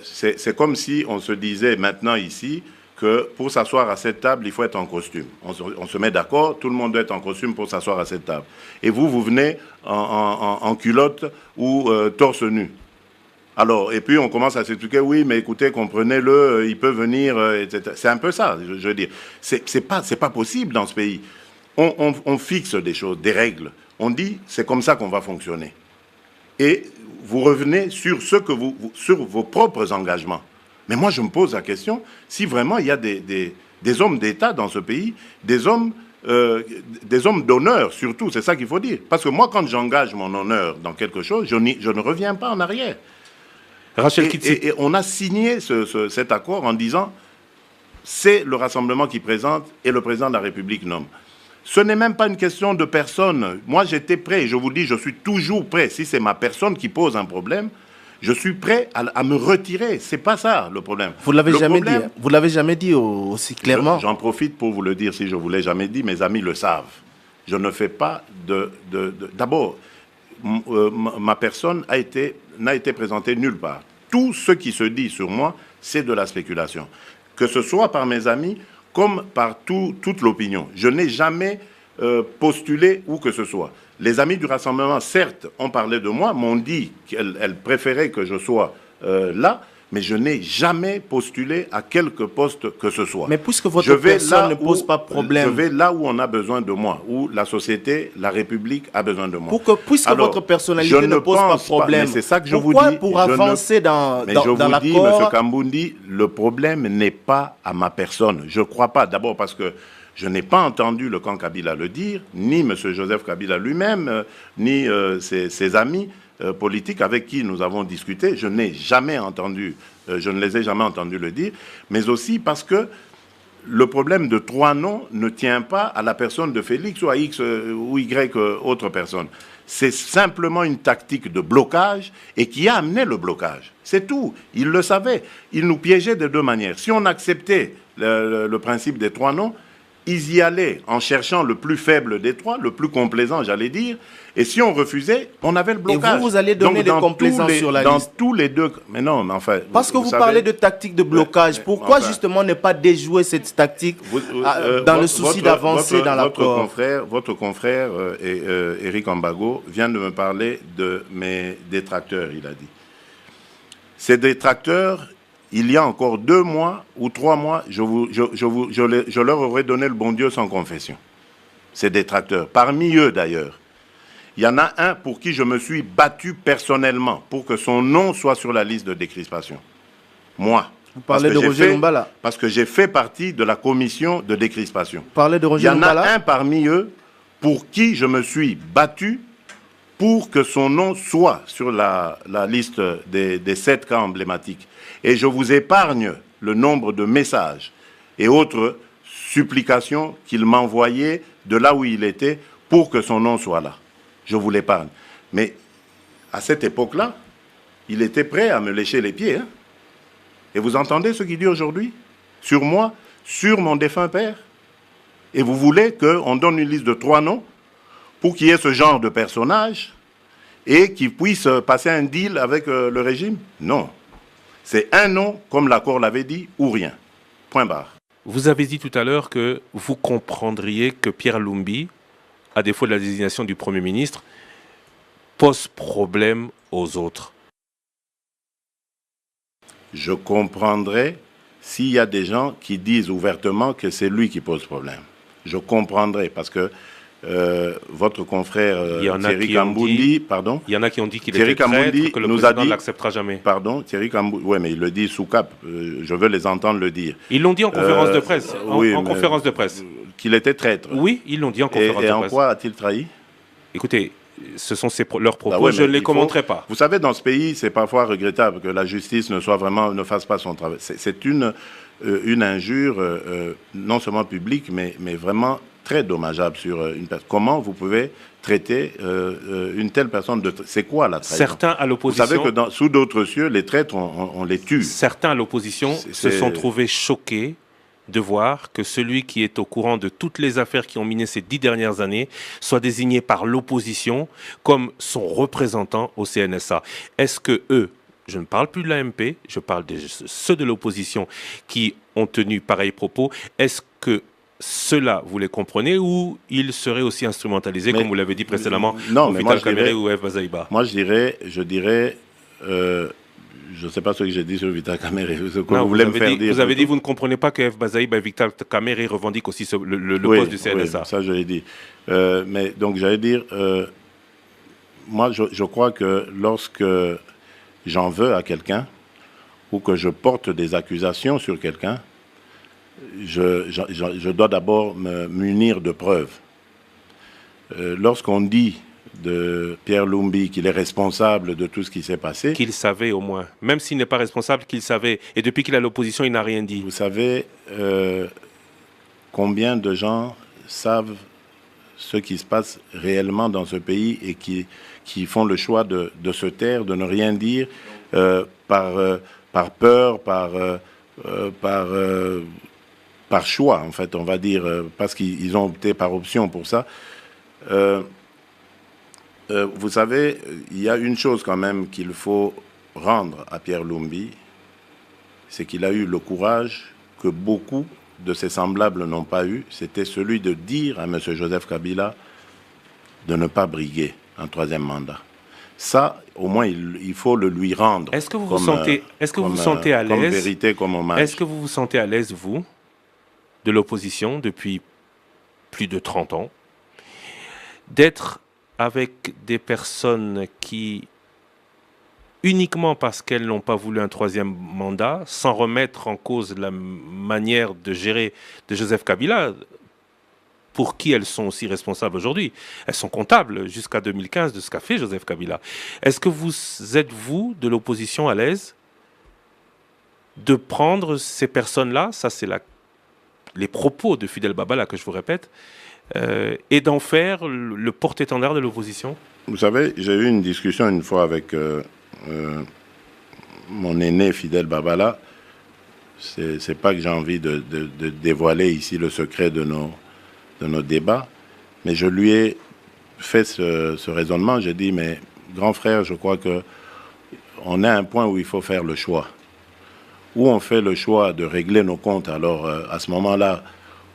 c'est comme si on se disait maintenant ici que pour s'asseoir à cette table, il faut être en costume. On se met d'accord, tout le monde doit être en costume pour s'asseoir à cette table. Et vous venez en culotte ou torse nu. Alors, et puis on commence à s'expliquer, oui, mais écoutez, comprenez-le, il peut venir, etc. C'est un peu ça, je veux dire. C'est pas possible dans ce pays. On fixe des choses, des règles. On dit, c'est comme ça qu'on va fonctionner. Et vous revenez sur sur vos propres engagements. Mais moi, je me pose la question, si vraiment il y a des hommes d'État dans ce pays, des hommes d'honneur surtout, c'est ça qu'il faut dire. Parce que moi, quand j'engage mon honneur dans quelque chose, je ne reviens pas en arrière. Et on a signé cet accord en disant c'est le Rassemblement qui présente et le président de la République nomme. Ce n'est même pas une question de personne. Moi, j'étais prêt, et je vous dis, je suis toujours prêt. Si c'est ma personne qui pose un problème, je suis prêt à me retirer. C'est pas ça le problème. Vous l'avez jamais dit. Vous l'avez jamais dit aussi clairement. J'en profite pour vous le dire si je vous l'ai jamais dit. Mes amis le savent. Je ne fais pas d'abord, ma personne n'a été présentée nulle part. Tout ce qui se dit sur moi, c'est de la spéculation. Que ce soit par mes amis, comme par toute l'opinion. Je n'ai jamais postulé où que ce soit. Les amis du Rassemblement, certes, ont parlé de moi, m'ont dit qu'elles préféraient que je sois là, mais je n'ai jamais postulé à quelque poste que ce soit. Mais puisque votre personne ne pose pas de problème... Je vais là où on a besoin de moi, où la société, la République a besoin de moi. Puisque votre personnalité ne pose pas de problème, c'est ça que je vous dis. Pour avancer dans l'accord... Mais je vous dis, M. Kamboundi, le problème n'est pas à ma personne. Je ne crois pas. D'abord parce que je n'ai pas entendu le camp Kabila le dire, ni M. Joseph Kabila lui-même, ni ses amis politiques avec qui nous avons discuté. Je n'ai jamais entendu, je ne les ai jamais entendus le dire, mais aussi parce que le problème de 3 noms ne tient pas à la personne de Félix ou à X ou Y autre personne. C'est simplement une tactique de blocage et qui a amené le blocage. C'est tout. Ils le savaient. Ils nous piégeaient de 2 manières. Si on acceptait le principe des 3 noms, ils y allaient en cherchant le plus faible des 3, le plus complaisant, j'allais dire. Et si on refusait, on avait le blocage. Et vous allez donner des complaisants sur la liste. Dans tous les 2... Mais non, mais enfin... Parce que vous parlez de tactique de blocage. Pourquoi justement ne pas déjouer cette tactique dans le souci d'avancer dans l'accord? Votre confrère, Éric Ambago, vient de me parler de mes détracteurs, il a dit. Ces détracteurs... Il y a encore 2 mois ou 3 mois, je leur aurais donné le bon Dieu sans confession. Ces détracteurs. Parmi eux, d'ailleurs, il y en a un pour qui je me suis battu personnellement pour que son nom soit sur la liste de décrispation. moi. Vous parlez de Roger Lumbala? Parce que j'ai fait partie de la commission de décrispation. Vous parlez de Roger Lumbala? Il y en a un parmi eux pour qui je me suis battu pour que son nom soit sur la liste des 7 cas emblématiques. Et je vous épargne le nombre de messages et autres supplications qu'il m'envoyait de là où il était pour que son nom soit là. Je vous l'épargne. Mais à cette époque-là, il était prêt à me lécher les pieds. Hein. Et vous entendez ce qu'il dit aujourd'hui? Sur moi, sur mon défunt père? Et vous voulez qu'on donne une liste de 3 noms pour qu'il y ait ce genre de personnage et qu'il puisse passer un deal avec le régime? Non. C'est un nom, comme l'accord l'avait dit, ou rien. Point barre. Vous avez dit tout à l'heure que vous comprendriez que Pierre Lumbi, à défaut de la désignation du Premier ministre, pose problème aux autres. Je comprendrais s'il y a des gens qui disent ouvertement que c'est lui qui pose problème. Je comprendrais, parce que votre confrère Thierry Kamboundi, pardon. Il y en a qui ont dit qu'il était traître, que le président ne l'acceptera jamais. Pardon, Thierry Kamboundi, oui, mais il le dit sous cap, je veux les entendre le dire. Ils l'ont dit en conférence de presse, en conférence de presse. Qu'il était traître. Oui, ils l'ont dit en conférence de presse. Et en quoi a-t-il trahi? Écoutez, ce sont leurs propos, je ne les commenterai pas. Vous savez, dans ce pays, c'est parfois regrettable que la justice ne fasse pas son travail. C'est une injure, non seulement publique, mais vraiment très dommageable sur une personne. Comment vous pouvez traiter une telle personne de... C'est quoi la trahison? Certains à l'opposition... Vous savez que sous d'autres cieux, les traîtres, on les tue. Certains à l'opposition se sont trouvés choqués de voir que celui qui est au courant de toutes les affaires qui ont miné ces 10 dernières années soit désigné par l'opposition comme son représentant au CNSA. Est-ce que eux, je ne parle plus de l'AMP, je parle de ceux de l'opposition qui ont tenu pareils propos, est-ce que ceux-là, vous les comprenez, ou ils seraient aussi instrumentalisés, comme vous l'avez dit précédemment, non, ou Vital Kamerhe ou F. Bazaïba? Moi, je dirais, je ne sais pas ce que j'ai dit sur Vital Kamerhe, ce que vous voulez me faire dire. Vous avez dit, vous ne comprenez pas que F. Bazaïba et Vital Kamerhe revendiquent aussi le poste du CNSA. Oui, ça je l'ai dit. Mais donc, j'allais dire, moi, je crois que lorsque j'en veux à quelqu'un, ou que je porte des accusations sur quelqu'un, je dois d'abord me munir de preuves. Lorsqu'on dit de Pierre Lumbi qu'il est responsable de tout ce qui s'est passé... Qu'il savait au moins. Même s'il n'est pas responsable, qu'il savait. Et depuis qu'il est à l'opposition, il n'a rien dit. Vous savez combien de gens savent ce qui se passe réellement dans ce pays et qui font le choix de se taire, de ne rien dire par peur, par choix, en fait, on va dire, parce qu'ils ont opté par option pour ça. Vous savez, il y a une chose quand même qu'il faut rendre à Pierre Lumbi, c'est qu'il a eu le courage que beaucoup de ses semblables n'ont pas eu, c'était celui de dire à M. Joseph Kabila de ne pas briguer un 3e mandat. Ça, au moins, il faut le lui rendre. Est-ce que vous vous sentez à l'aise, comme vérité, comme hommage. Est-ce que vous vous sentez à l'aise, vous, de l'opposition depuis plus de 30 ans, d'être avec des personnes qui, uniquement parce qu'elles n'ont pas voulu un 3e mandat, sans remettre en cause la manière de gérer de Joseph Kabila, pour qui elles sont aussi responsables aujourd'hui. Elles sont comptables jusqu'à 2015 de ce qu'a fait Joseph Kabila. Est-ce que vous êtes, vous, de l'opposition, à l'aise de prendre ces personnes-là, ça c'est les propos de Fidel Babala que je vous répète, et d'en faire le porte-étendard de l'opposition? Vous savez, j'ai eu une discussion une fois avec mon aîné Fidel Babala. C'est pas que j'ai envie de dévoiler ici le secret de nos débats, mais je lui ai fait ce raisonnement. J'ai dit, mais grand frère, je crois qu'on est à un point où il faut faire le choix. Ou on fait le choix de régler nos comptes, alors à ce moment-là,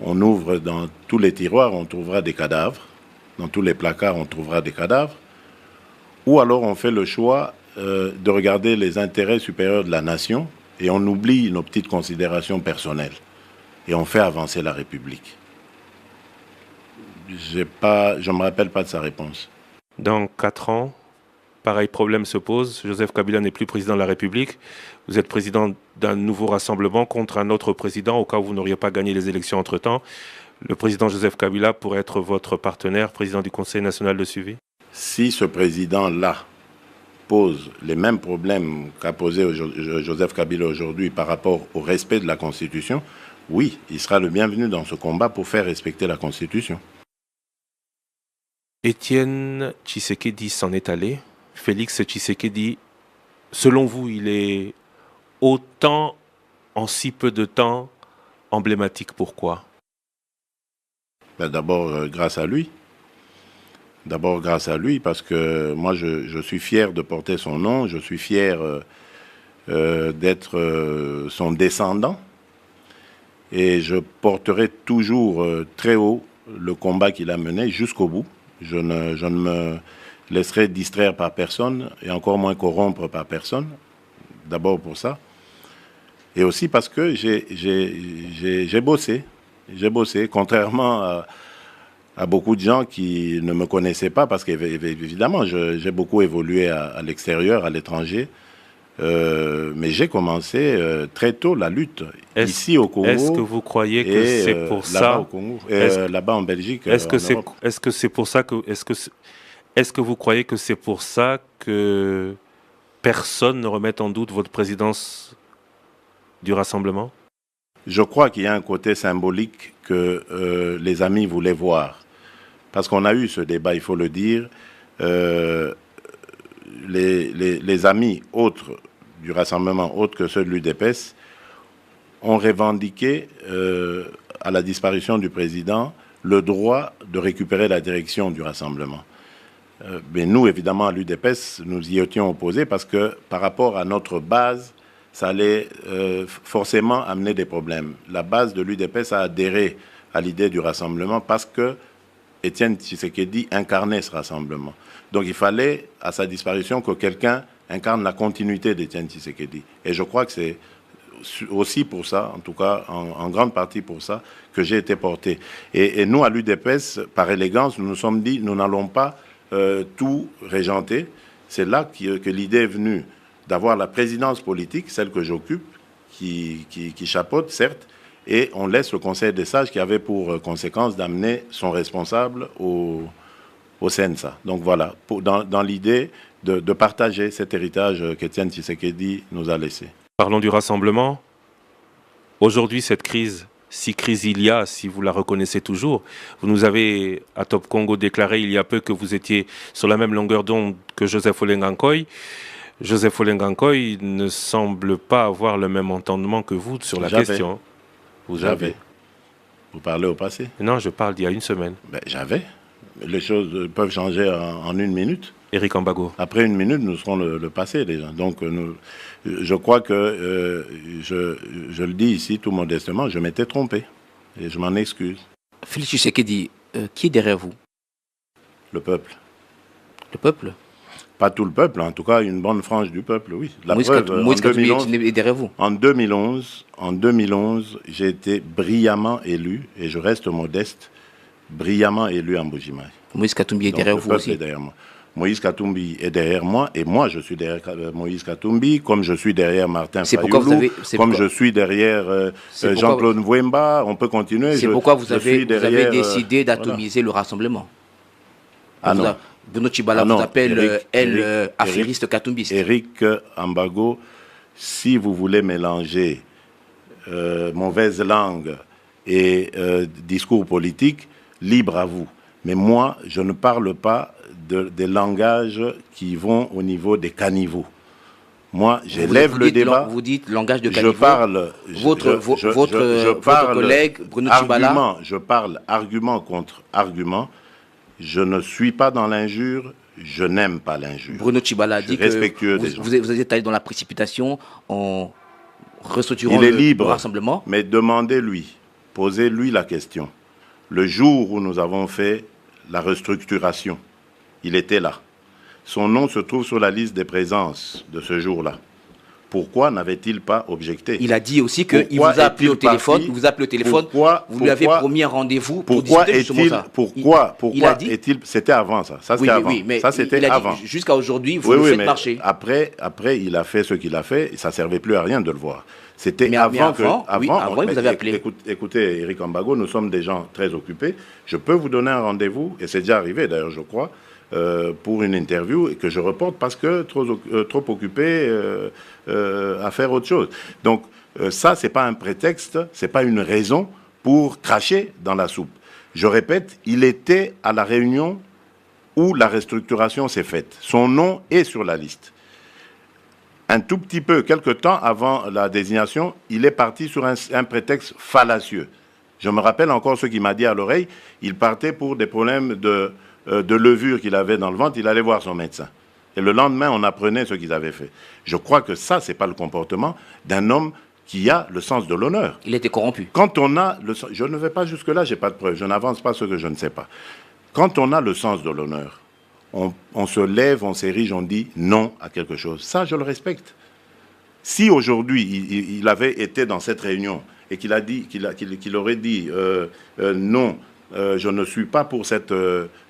on ouvre dans tous les tiroirs, on trouvera des cadavres. Dans tous les placards, on trouvera des cadavres. Ou alors on fait le choix de regarder les intérêts supérieurs de la nation et on oublie nos petites considérations personnelles. Et on fait avancer la République. Je ne me rappelle pas de sa réponse. Dans 4 ans, pareil problème se pose. Joseph Kabila n'est plus président de la République. Vous êtes président d'un nouveau rassemblement contre un autre président au cas où vous n'auriez pas gagné les élections entre-temps. Le président Joseph Kabila pourrait être votre partenaire, président du Conseil national de suivi? Si ce président-là pose les mêmes problèmes qu'a posé Joseph Kabila aujourd'hui par rapport au respect de la Constitution, oui, il sera le bienvenu dans ce combat pour faire respecter la Constitution. Étienne Tshisekedi s'en est allé. Félix Tshisekedi, selon vous, il est autant en si peu de temps emblématique. Pourquoi? D'abord, grâce à lui. D'abord, grâce à lui, parce que moi, je suis fier de porter son nom. Je suis fier d'être son descendant. Et je porterai toujours très haut le combat qu'il a mené jusqu'au bout. Je ne me laisserai distraire par personne et encore moins corrompre par personne. D'abord pour ça. Et aussi parce que j'ai bossé. J'ai bossé, contrairement à beaucoup de gens qui ne me connaissaient pas, parce qu'évidemment, j'ai beaucoup évolué à l'extérieur, à l'étranger. Mais j'ai commencé très tôt la lutte ici au Congo. Est-ce que vous croyez que c'est pour ça, là-bas en Belgique? Est-ce que c'est pour ça que est-ce que vous croyez que c'est pour ça que personne ne remette en doute votre présidence du rassemblement? Je crois qu'il y a un côté symbolique que les amis voulaient voir. Parce qu'on a eu ce débat, il faut le dire. Les amis autres du rassemblement, autres que ceux de l'UDPS, ont revendiqué à la disparition du président le droit de récupérer la direction du rassemblement. Mais nous, évidemment, à l'UDPS, nous y étions opposés parce que par rapport à notre base, ça allait forcément amener des problèmes. La base de l'UDPS a adhéré à l'idée du rassemblement parce que Étienne Tshisekedi incarnait ce rassemblement. Donc il fallait, à sa disparition, que quelqu'un incarne la continuité d'Étienne Tshisekedi. Et je crois que c'est aussi pour ça, en tout cas en grande partie pour ça, que j'ai été porté. Et nous, à l'UDPS, par élégance, nous nous sommes dit, nous n'allons pas tout régenter. C'est là que l'idée est venue d'avoir la présidence politique, celle que j'occupe, qui chapeaute, certes, et on laisse le Conseil des sages qui avait pour conséquence d'amener son responsable au CNSA. Donc voilà, dans l'idée de partager cet héritage qu'Étienne Tshisekedi nous a laissé. Parlons du rassemblement. Aujourd'hui, cette crise, si crise il y a, si vous la reconnaissez toujours, vous nous avez à Top Congo déclaré il y a peu que vous étiez sur la même longueur d'onde que Joseph Olenga-Nkoy. Joseph Olenga-Nkoy ne semble pas avoir le même entendement que vous sur la question. Vous avez. Vous parlez au passé? Non, je parle d'il y a une semaine. J'avais. Les choses peuvent changer en une minute. Éric Ambago. Après une minute, nous serons le passé déjà. Donc, je crois que, je le dis ici tout modestement, je m'étais trompé. Et je m'en excuse. Félix Tshisekedi, qui est derrière vous? Le peuple. Le peuple? Pas tout le peuple, en tout cas une bonne frange du peuple, oui. Moïse Katumbi est derrière vous. En 2011, j'ai été brillamment élu, et je reste modeste, brillamment élu en Mbujimai. Moïse Katumbi est derrière vous aussi. Est derrière moi. Moïse Katumbi est derrière moi, et moi je suis derrière Moïse Katumbi, comme je suis derrière Martin Fayoulou, comme je suis derrière Jean-Claude Mouemba, on peut continuer. C'est pourquoi vous avez décidé d'atomiser le rassemblement. Ah non. Bruno Tshibala vous appelle affairiste Katumbi. Éric Ambago, si vous voulez mélanger mauvaise langue et discours politique, libre à vous. Mais moi, je ne parle pas des langages qui vont au niveau des caniveaux. Moi, j'élève le débat. Vous dites langage de caniveau. Votre collègue Bruno Tshibala. Je parle argument contre argument. Je ne suis pas dans l'injure, je n'aime pas l'injure. Bruno Tshibala a dit que vous êtes allé dans la précipitation en restructurant le rassemblement. Mais demandez-lui, posez-lui la question. Le jour où nous avons fait la restructuration, il était là. Son nom se trouve sur la liste des présences de ce jour-là. pourquoi n'avait-il pas objecté? Il a dit aussi qu'il vous a appelé au téléphone, vous lui avez promis un rendez-vous pour discuter justement ça. Pourquoi est-il... C'était avant ça. Ça, c'était avant. Oui, mais ça, c'était avant. Jusqu'à aujourd'hui, vous le faites marcher. Après, il a fait ce qu'il a fait. Ça ne servait plus à rien de le voir. C'était avant, vous avez appelé. Écoutez, Eric Ambago, nous sommes des gens très occupés. Je peux vous donner un rendez-vous, et c'est déjà arrivé d'ailleurs, je crois, pour une interview et que je reporte parce que trop occupé à faire autre chose. Donc ça, c'est pas un prétexte, c'est pas une raison pour cracher dans la soupe. Je répète, il était à la réunion où la restructuration s'est faite. Son nom est sur la liste. Un tout petit peu, quelque temps avant la désignation, il est parti sur un prétexte fallacieux. Je me rappelle encore ce qu'il m'a dit à l'oreille. Il partait pour des problèmes de levure qu'il avait dans le ventre. Il allait voir son médecin. Et le lendemain, on apprenait ce qu'ils avaient fait. Je crois que ça, c'est pas le comportement d'un homme qui a le sens de l'honneur. Il était corrompu. Quand on a le sens... Je ne vais pas jusque-là, j'ai pas de preuves. Je n'avance pas ce que je ne sais pas. Quand on a le sens de l'honneur, on se lève, on s'érige, on dit non à quelque chose. Ça, je le respecte. Si aujourd'hui, il avait été dans cette réunion et qu'il a dit, qu'il aurait dit non, je ne suis pas pour cette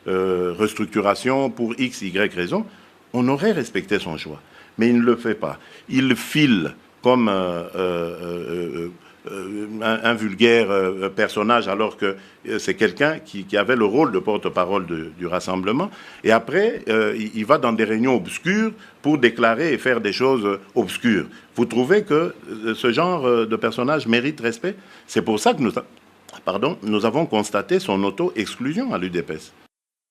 restructuration pour X, Y raison, on aurait respecté son choix. Mais il ne le fait pas. Il file comme un vulgaire personnage, alors que c'est quelqu'un qui avait le rôle de porte-parole du rassemblement. Et après, il va dans des réunions obscures pour déclarer et faire des choses obscures. Vous trouvez que ce genre de personnage mérite respect? C'est pour ça que nous avons constaté son auto-exclusion à l'UDPS.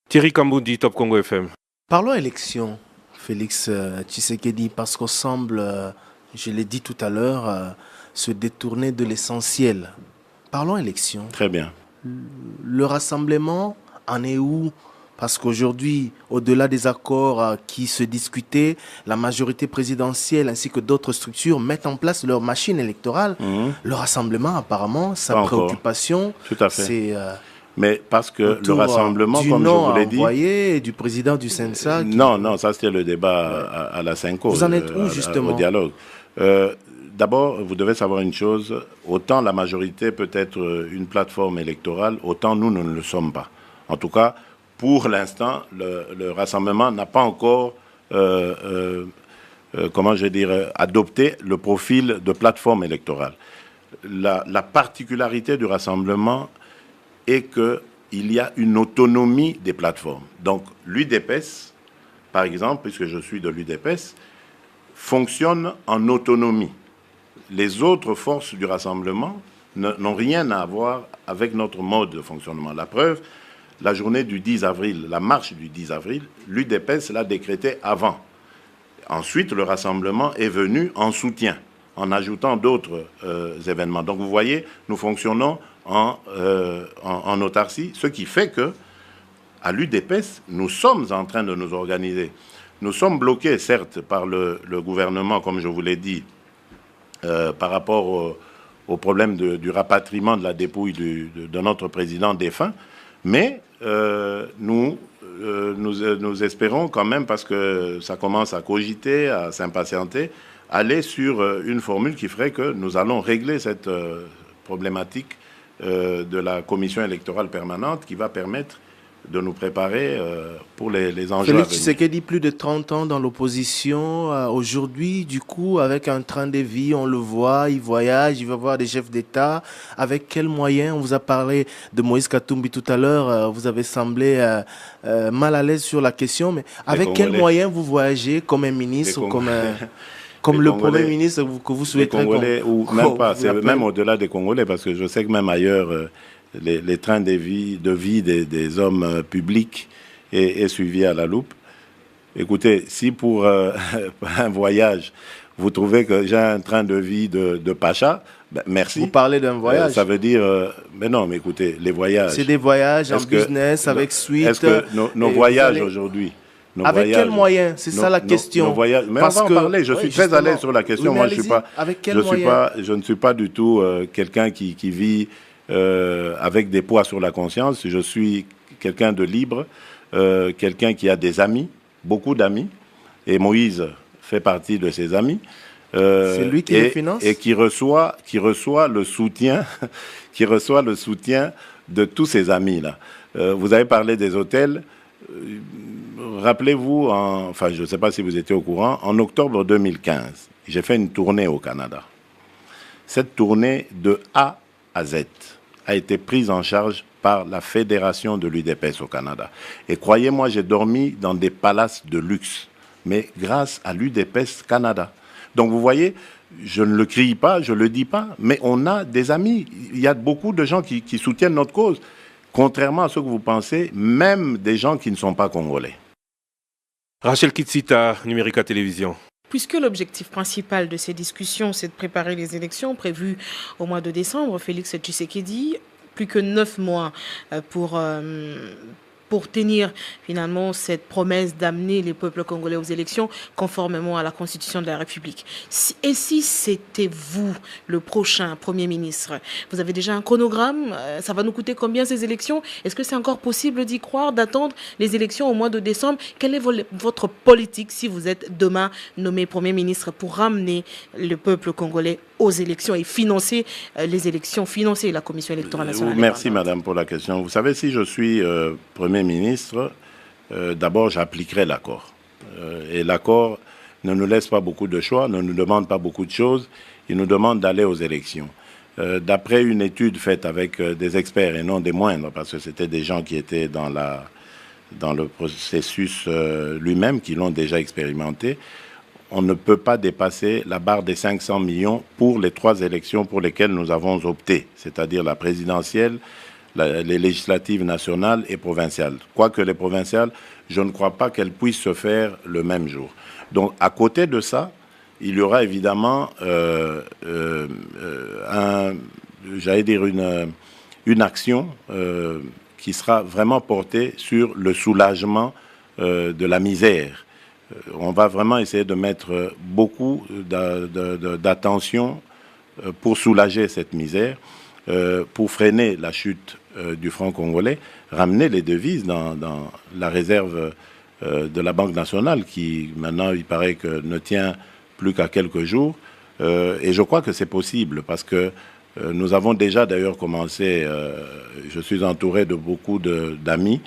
Thierry Kamboudi, Top Congo FM. Parlons élection, Félix Tshisekedi, parce qu'on semble, je l'ai dit tout à l'heure, se détourner de l'essentiel. Parlons élection. Très bien. Le rassemblement en est où? Parce qu'aujourd'hui, au-delà des accords qui se discutaient, la majorité présidentielle ainsi que d'autres structures mettent en place leur machine électorale. Le rassemblement, apparemment, sa préoccupation, c'est... Mais parce que le rassemblement, comme je vous l'ai dit... envoyé du président du CENSA... Non, ça c'était le débat à la Cinco. Vous en êtes où, justement? Au dialogue. D'abord, vous devez savoir une chose, autant la majorité peut être une plateforme électorale, autant nous ne le sommes pas. En tout cas, pour l'instant, le rassemblement n'a pas encore, adopté le profil de plateforme électorale. La particularité du rassemblement est qu'il y a une autonomie des plateformes. Donc, l'UDPS, par exemple, puisque je suis de l'UDPS, fonctionne en autonomie. Les autres forces du rassemblement n'ont rien à voir avec notre mode de fonctionnement. La preuve, la journée du 10 avril, la marche du 10 avril, l'UDPS l'a décrété avant. Ensuite, le rassemblement est venu en soutien, en ajoutant d'autres événements. Donc vous voyez, nous fonctionnons en autarcie, ce qui fait que, à l'UDPS, nous sommes en train de nous organiser. Nous sommes bloqués, certes, par le gouvernement, comme je vous l'ai dit, par rapport au problème du rapatriement de la dépouille de notre président défunt, mais nous espérons quand même, parce que ça commence à cogiter, à s'impatienter, aller sur une formule qui ferait que nous allons régler cette problématique de la commission électorale permanente qui va permettre de nous préparer pour les enjeux Félix à venir. Tshisekedi, plus de 30 ans dans l'opposition. Aujourd'hui, du coup, avec un train de vie, on le voit, il voyage, il va voir des chefs d'État. Avec quels moyens? On vous a parlé de Moïse Katumbi tout à l'heure. Vous avez semblé mal à l'aise sur la question. Mais avec quels moyens vous voyagez comme un ministre ou comme le Premier ministre que vous souhaiterez? Les Congolais, ou même pas, c'est même au-delà des Congolais, parce que je sais que même ailleurs... Les trains de vie des hommes publics est suivi à la loupe. Écoutez, si pour un voyage, vous trouvez que j'ai un train de vie de Pacha, ben merci. Vous parlez d'un voyage. Ça veut dire... mais non, mais écoutez, les voyages... C'est des voyages en business, avec suite... Est-ce que nos voyages aujourd'hui... Avec quels moyens? C'est ça la question. Mais on va en parler. Je suis très à l'aise sur la question. Moi, je ne suis pas du tout quelqu'un qui vit... avec des poids sur la conscience. Je suis quelqu'un de libre, quelqu'un qui a des amis, beaucoup d'amis, et Moïse fait partie de ses amis. C'est lui qui le finance et qui reçoit le soutien, qui reçoit le soutien de tous ses amis là. Vous avez parlé des hôtels. Rappelez-vous, enfin je ne sais pas si vous étiez au courant, en octobre 2015, j'ai fait une tournée au Canada. Cette tournée de A à Z a été prise en charge par la Fédération de l'UDPS au Canada. Et croyez-moi, j'ai dormi dans des palaces de luxe, mais grâce à l'UDPS Canada. Donc vous voyez, je ne le crie pas, je ne le dis pas, mais on a des amis. Il y a beaucoup de gens qui soutiennent notre cause. Contrairement à ce que vous pensez, même des gens qui ne sont pas congolais. Rachel Kitsita, Numérica Télévision. Puisque l'objectif principal de ces discussions, c'est de préparer les élections prévues au mois de décembre, Félix Tshisekedi, plus que 9 mois pour tenir finalement cette promesse d'amener les peuples congolais aux élections conformément à la Constitution de la République. Et si c'était vous, le prochain Premier ministre, vous avez déjà un chronogramme? Ça va nous coûter combien ces élections? Est-ce que c'est encore possible d'y croire, d'attendre les élections au mois de décembre? Quelle est votre politique si vous êtes demain nommé Premier ministre pour ramener le peuple congolais aux élections et financer les élections, financer la Commission électorale nationale? Merci madame pour la question. Vous savez, si je suis Premier ministre, d'abord j'appliquerai l'accord. Et l'accord ne nous laisse pas beaucoup de choix, ne nous demande pas beaucoup de choses, il nous demande d'aller aux élections. D'après une étude faite avec des experts et non des moindres, parce que c'était des gens qui étaient dans le processus lui-même, qui l'ont déjà expérimenté, on ne peut pas dépasser la barre des 500 millions pour les 3 élections pour lesquelles nous avons opté, c'est-à-dire la présidentielle, les législatives nationales et provinciales. Quoique les provinciales, je ne crois pas qu'elles puissent se faire le même jour. Donc, à côté de ça, il y aura évidemment une action qui sera vraiment portée sur le soulagement de la misère. On va vraiment essayer de mettre beaucoup d'attention pour soulager cette misère, pour freiner la chute du franc congolais, ramener les devises dans la réserve de la Banque nationale qui, maintenant, il paraît que ne tient plus qu'à quelques jours. Et je crois que c'est possible parce que nous avons déjà d'ailleurs commencé, je suis entouré de beaucoup d'amis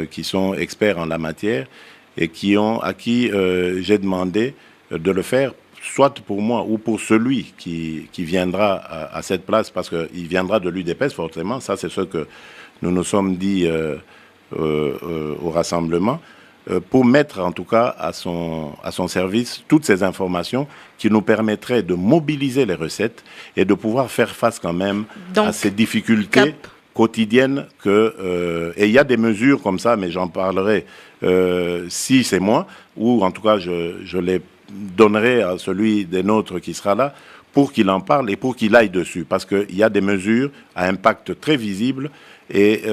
qui sont experts en la matière et à qui j'ai demandé de le faire, soit pour moi ou pour celui qui viendra à cette place, parce qu'il viendra de l'UDPS forcément, ça c'est ce que nous nous sommes dit au rassemblement, pour mettre en tout cas à son service toutes ces informations qui nous permettraient de mobiliser les recettes et de pouvoir faire face quand même à ces difficultés quotidiennes et il y a des mesures comme ça, mais j'en parlerai si c'est moi, ou en tout cas je les donnerai à celui des nôtres qui sera là pour qu'il en parle et pour qu'il aille dessus, parce qu'il y a des mesures à impact très visible et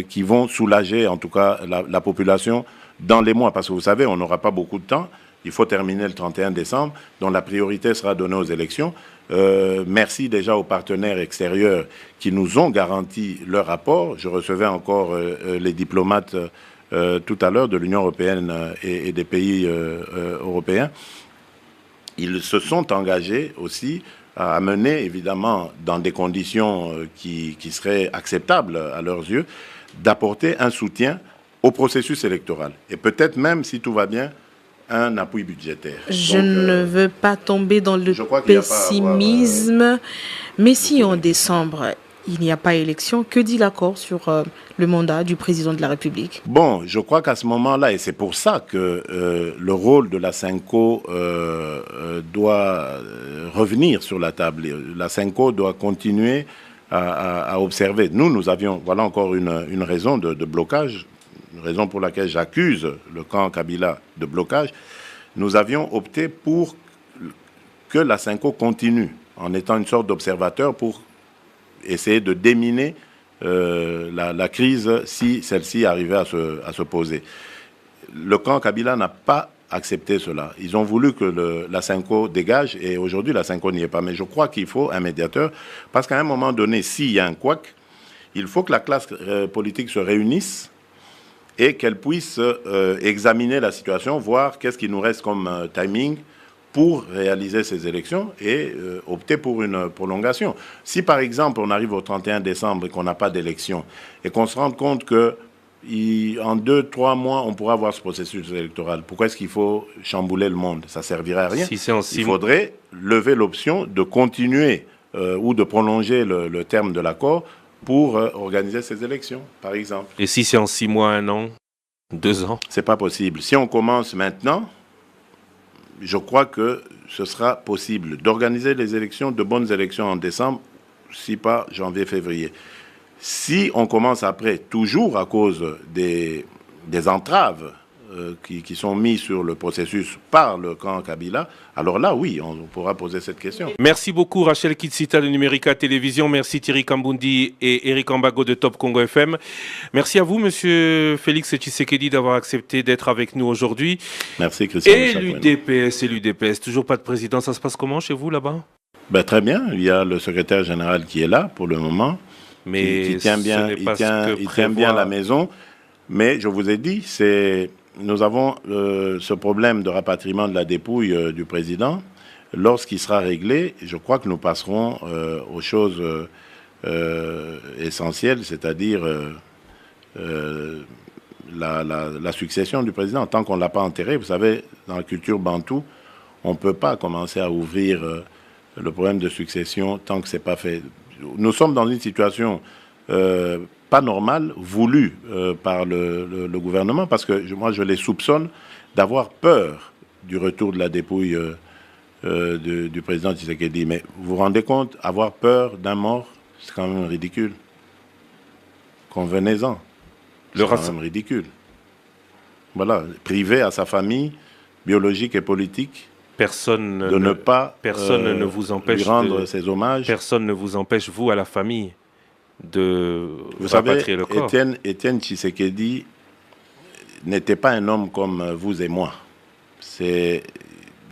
qui vont soulager en tout cas la population dans les mois, parce que vous savez, on n'aura pas beaucoup de temps, il faut terminer le 31 décembre, dont la priorité sera donnée aux élections. Merci déjà aux partenaires extérieurs qui nous ont garanti leur rapport. Je recevais encore les diplomates tout à l'heure de l'Union européenne et des pays européens. Ils se sont engagés aussi à mener, évidemment, dans des conditions qui seraient acceptables à leurs yeux, d'apporter un soutien au processus électoral. Et peut-être même, si tout va bien, un appui budgétaire. Je ne veux pas tomber dans le pessimisme, mais si en décembre, il n'y a pas élection, que dit l'accord sur le mandat du président de la République? Bon, je crois qu'à ce moment-là, et c'est pour ça que le rôle de la CENCO doit revenir sur la table. La CENCO doit continuer à observer. Nous avions, voilà encore une raison de blocage, une raison pour laquelle j'accuse le camp Kabila de blocage. Nous avions opté pour que la CENCO continue en étant une sorte d'observateur pour essayer de déminer la crise si celle-ci arrivait à se poser. Le camp Kabila n'a pas accepté cela. Ils ont voulu que la CENCO dégage et aujourd'hui la CENCO n'y est pas. Mais je crois qu'il faut un médiateur parce qu'à un moment donné, s'il y a un couac, il faut que la classe politique se réunisse et qu'elle puisse examiner la situation, voir qu'est-ce qui nous reste comme timing pour réaliser ces élections et opter pour une prolongation. Si par exemple on arrive au 31 décembre et qu'on n'a pas d'élection et qu'on se rend compte que en 2-3 mois on pourra avoir ce processus électoral, pourquoi est-ce qu'il faut chambouler le monde? Ça servirait à rien. Il faudrait lever l'option de continuer ou de prolonger le terme de l'accord pour organiser ces élections, par exemple. Et si c'est en 6 mois, 1 an, 2 ans? C'est pas possible. Si on commence maintenant, je crois que ce sera possible d'organiser les élections, de bonnes élections en décembre, si pas janvier, février. Si on commence après, toujours à cause des entraves qui sont mises sur le processus par le camp Kabila, alors là, oui, on pourra poser cette question. Merci beaucoup Rachel Kitsita de Numérica Télévision, merci Thierry Kambundi et Eric Ambago de Top Congo FM. Merci à vous, Monsieur Félix Tshisekedi, d'avoir accepté d'être avec nous aujourd'hui. Merci Christian. Et l'UDPS, toujours pas de président, ça se passe comment chez vous là-bas? Très bien, il y a le secrétaire général qui est là pour le moment, mais qui tient bien, il tient bien la maison, mais je vous ai dit, nous avons ce problème de rapatriement de la dépouille du président. Lorsqu'il sera réglé, je crois que nous passerons aux choses essentielles, c'est-à-dire la succession du président. Tant qu'on ne l'a pas enterré, vous savez, dans la culture bantoue, on ne peut pas commencer à ouvrir le problème de succession tant que ce n'est pas fait. Nous sommes dans une situation pas normale, voulue par le gouvernement, parce que moi je les soupçonne d'avoir peur du retour de la dépouille du président Tshisekedi. Mais vous vous rendez compte, avoir peur d'un mort, c'est quand même ridicule. Convenez-en. C'est quand même ridicule. Voilà, privé à sa famille, biologique et politique, personne ne vous empêche lui rendre ses hommages. Personne ne vous empêche, vous, à la famille, de rapatrier le corps. Étienne Tshisekedi n'était pas un homme comme vous et moi.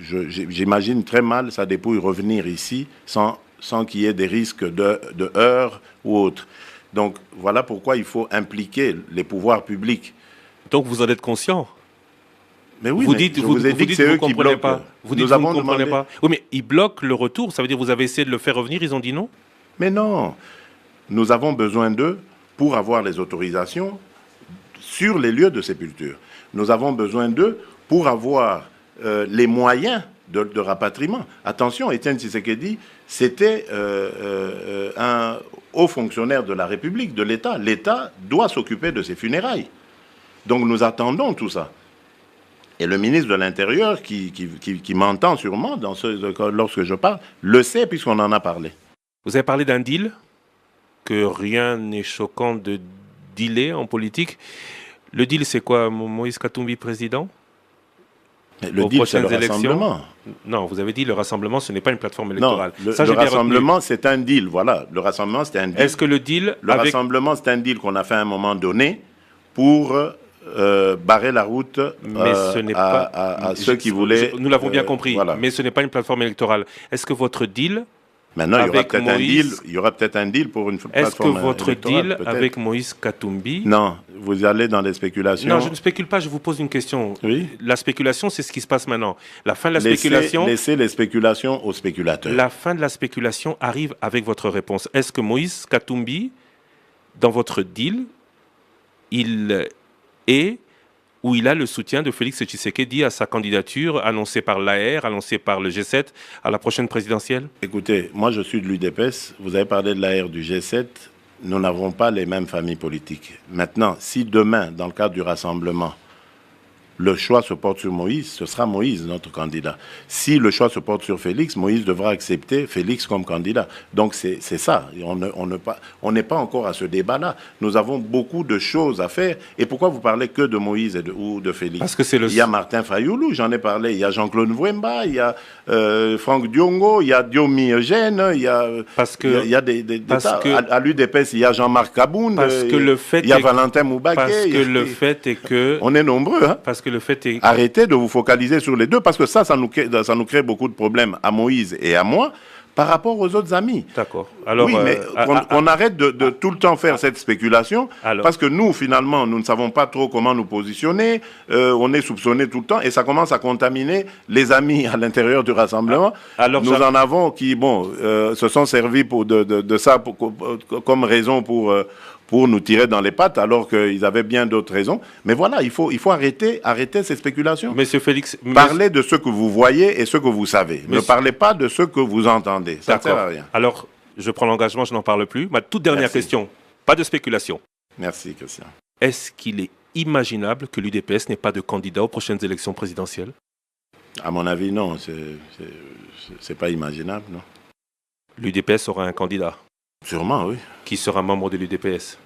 J'imagine très mal sa dépouille revenir ici sans qu'il y ait des risques de heurts ou autres. Donc voilà pourquoi il faut impliquer les pouvoirs publics. Donc vous en êtes conscient? Mais oui, vous dites que c'est eux qui bloquent. Pas. Vous dites que vous ne comprenez pas. Oui, mais ils bloquent le retour. Ça veut dire que vous avez essayé de le faire revenir, ils ont dit non? Mais non. Nous avons besoin d'eux pour avoir les autorisations sur les lieux de sépulture. Nous avons besoin d'eux pour avoir les moyens de rapatriement. Attention, Étienne Tshisekedi, c'était un haut fonctionnaire de la République, de l'État. L'État doit s'occuper de ses funérailles. Donc nous attendons tout ça. Et le ministre de l'Intérieur, qui m'entend sûrement lorsque je parle, le sait puisqu'on en a parlé. Vous avez parlé d'un deal, que rien n'est choquant de dealer en politique. Le deal, c'est quoi? Moïse Katumbi président? Le deal, c'est le rassemblement. Non, vous avez dit le rassemblement, ce n'est pas une plateforme électorale. Non, le rassemblement, c'est un deal. Voilà, le rassemblement, c'est un deal. Est-ce que le deal... rassemblement, c'est un deal qu'on a fait à un moment donné pour... barrer la route à ceux qui voulaient... Nous l'avons bien compris, voilà. Mais ce n'est pas une plateforme électorale. Est-ce que votre deal... Maintenant, il y aura peut-être un deal pour une plateforme électorale. Est-ce que votre deal avec Moïse Katumbi... Non, vous allez dans des spéculations. Non, je ne spécule pas, je vous pose une question. Oui. La spéculation, c'est ce qui se passe maintenant. La fin de la spéculation... Laissez les spéculations aux spéculateurs. La fin de la spéculation arrive avec votre réponse. Est-ce que Moïse Katumbi, dans votre deal, il est où il a le soutien de Félix Tshisekedi à sa candidature annoncée par l'AR, annoncée par le G7 à la prochaine présidentielle? Écoutez, moi je suis de l'UDPS, vous avez parlé de l'AR, du G7, nous n'avons pas les mêmes familles politiques. Maintenant, si demain, dans le cadre du rassemblement, le choix se porte sur Moïse, ce sera Moïse, notre candidat. Si le choix se porte sur Félix, Moïse devra accepter Félix comme candidat. Donc c'est ça. On n'est pas encore à ce débat-là. Nous avons beaucoup de choses à faire. Et pourquoi vous parlez que de Moïse ou de Félix? Parce que c'est le... Il y a Martin Fayoulou, j'en ai parlé. Il y a Jean-Claude Mwemba, il y a Franck Diongo, il y a Diomi Eugène, il y a à l'UDPS, il y a Jean-Marc Kaboun, il y a Valentin Moubaké. Parce que le fait est que... On est nombreux, hein. Parce que le fait est... Arrêtez de vous focaliser sur les deux, parce que ça nous crée beaucoup de problèmes à Moïse et à moi, par rapport aux autres amis. D'accord. Alors, oui, mais qu'on arrête de tout le temps faire cette spéculation, parce que nous, finalement, nous ne savons pas trop comment nous positionner, on est soupçonné tout le temps, et ça commence à contaminer les amis à l'intérieur du rassemblement. Alors, nous en avons qui, se sont servis de ça comme raison pour nous tirer dans les pattes, alors qu'ils avaient bien d'autres raisons. Mais voilà, il faut arrêter ces spéculations. Monsieur Félix... Parlez de ce que vous voyez et ce que vous savez. Ne parlez pas de ce que vous entendez. Ça ne sert à rien. Alors, je prends l'engagement, je n'en parle plus. Ma toute dernière question, pas de spéculation. Merci, Christian. Est-ce qu'il est imaginable que l'UDPS n'ait pas de candidat aux prochaines élections présidentielles? À mon avis, non. C'est pas imaginable, non. L'UDPS aura un candidat? Sûrement, oui. Qui sera membre de l'UDPS?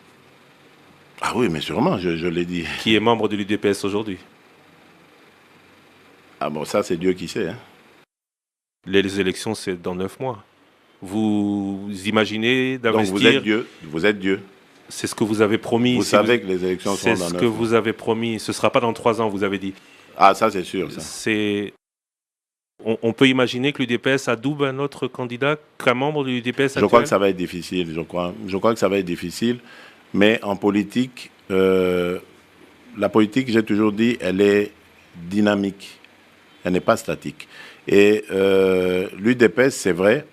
Ah oui, mais sûrement, je l'ai dit. Qui est membre de l'UDPS aujourd'hui? Ah bon, ça c'est Dieu qui sait. Hein. Les élections, c'est dans 9 mois. Vous imaginez d'investir... Donc vous êtes Dieu. C'est ce que vous avez promis. Vous savez que les élections seront dans 9 mois. C'est ce que vous avez promis. Ce ne sera pas dans 3 ans, vous avez dit. Ah, ça c'est sûr. Ça. On peut imaginer que l'UDPS adoube un autre candidat qu'un membre de l'UDPS actuel? Je crois que ça va être difficile. Je crois que ça va être difficile. Mais en politique, la politique, j'ai toujours dit, elle est dynamique. Elle n'est pas statique. Et l'UDPS, c'est vrai,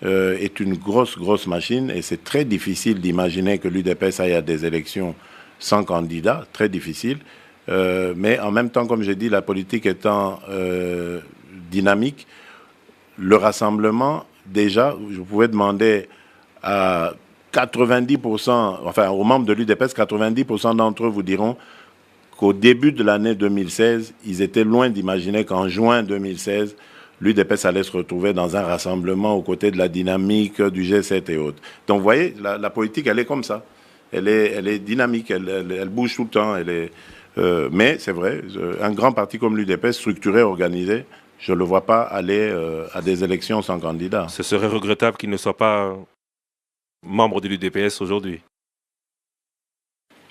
est une grosse machine. Et c'est très difficile d'imaginer que l'UDPS aille à des élections sans candidat. Très difficile. Mais en même temps, comme j'ai dit, la politique étant dynamique, le rassemblement, déjà, je pouvais demander à 90%, enfin aux membres de l'UDPS, 90% d'entre eux vous diront qu'au début de l'année 2016, ils étaient loin d'imaginer qu'en juin 2016, l'UDPS allait se retrouver dans un rassemblement aux côtés de la dynamique du G7 et autres. Donc vous voyez, la politique, elle est comme ça. Elle est dynamique, elle bouge tout le temps. Mais c'est vrai, un grand parti comme l'UDPS, structuré, organisé, je ne le vois pas aller à des élections sans candidat. Ce serait regrettable qu'il ne soit pas membre de l'UDPS aujourd'hui.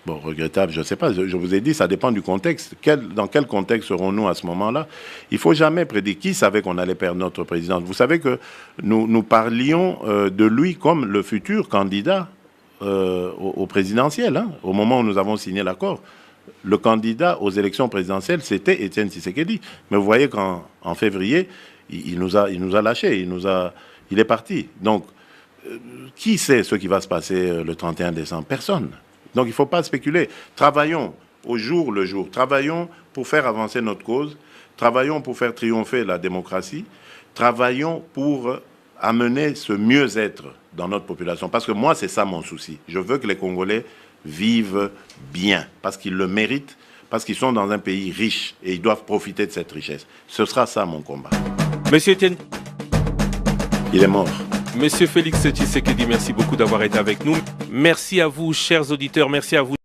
Bon, regrettable, je ne sais pas. Je vous ai dit, ça dépend du contexte. Dans quel contexte serons-nous à ce moment-là? Il ne faut jamais prédire. Qui savait qu'on allait perdre notre présidente? Vous savez que nous parlions de lui comme le futur candidat au présidentiel, hein, au moment où nous avons signé l'accord. Le candidat aux élections présidentielles, c'était Étienne Tshisekedi. Mais vous voyez qu'en février, il nous a lâchés, il est parti. Donc, qui sait ce qui va se passer le 31 décembre? Personne. Donc il ne faut pas spéculer. Travaillons au jour le jour. Travaillons pour faire avancer notre cause. Travaillons pour faire triompher la démocratie. Travaillons pour amener ce mieux-être dans notre population. Parce que moi, c'est ça mon souci. Je veux que les Congolais vivent bien, parce qu'ils le méritent, parce qu'ils sont dans un pays riche et ils doivent profiter de cette richesse. Ce sera ça mon combat. Monsieur Etienne... Il est mort. Monsieur Félix Tshisekedi, merci beaucoup d'avoir été avec nous. Merci à vous, chers auditeurs, merci à vous.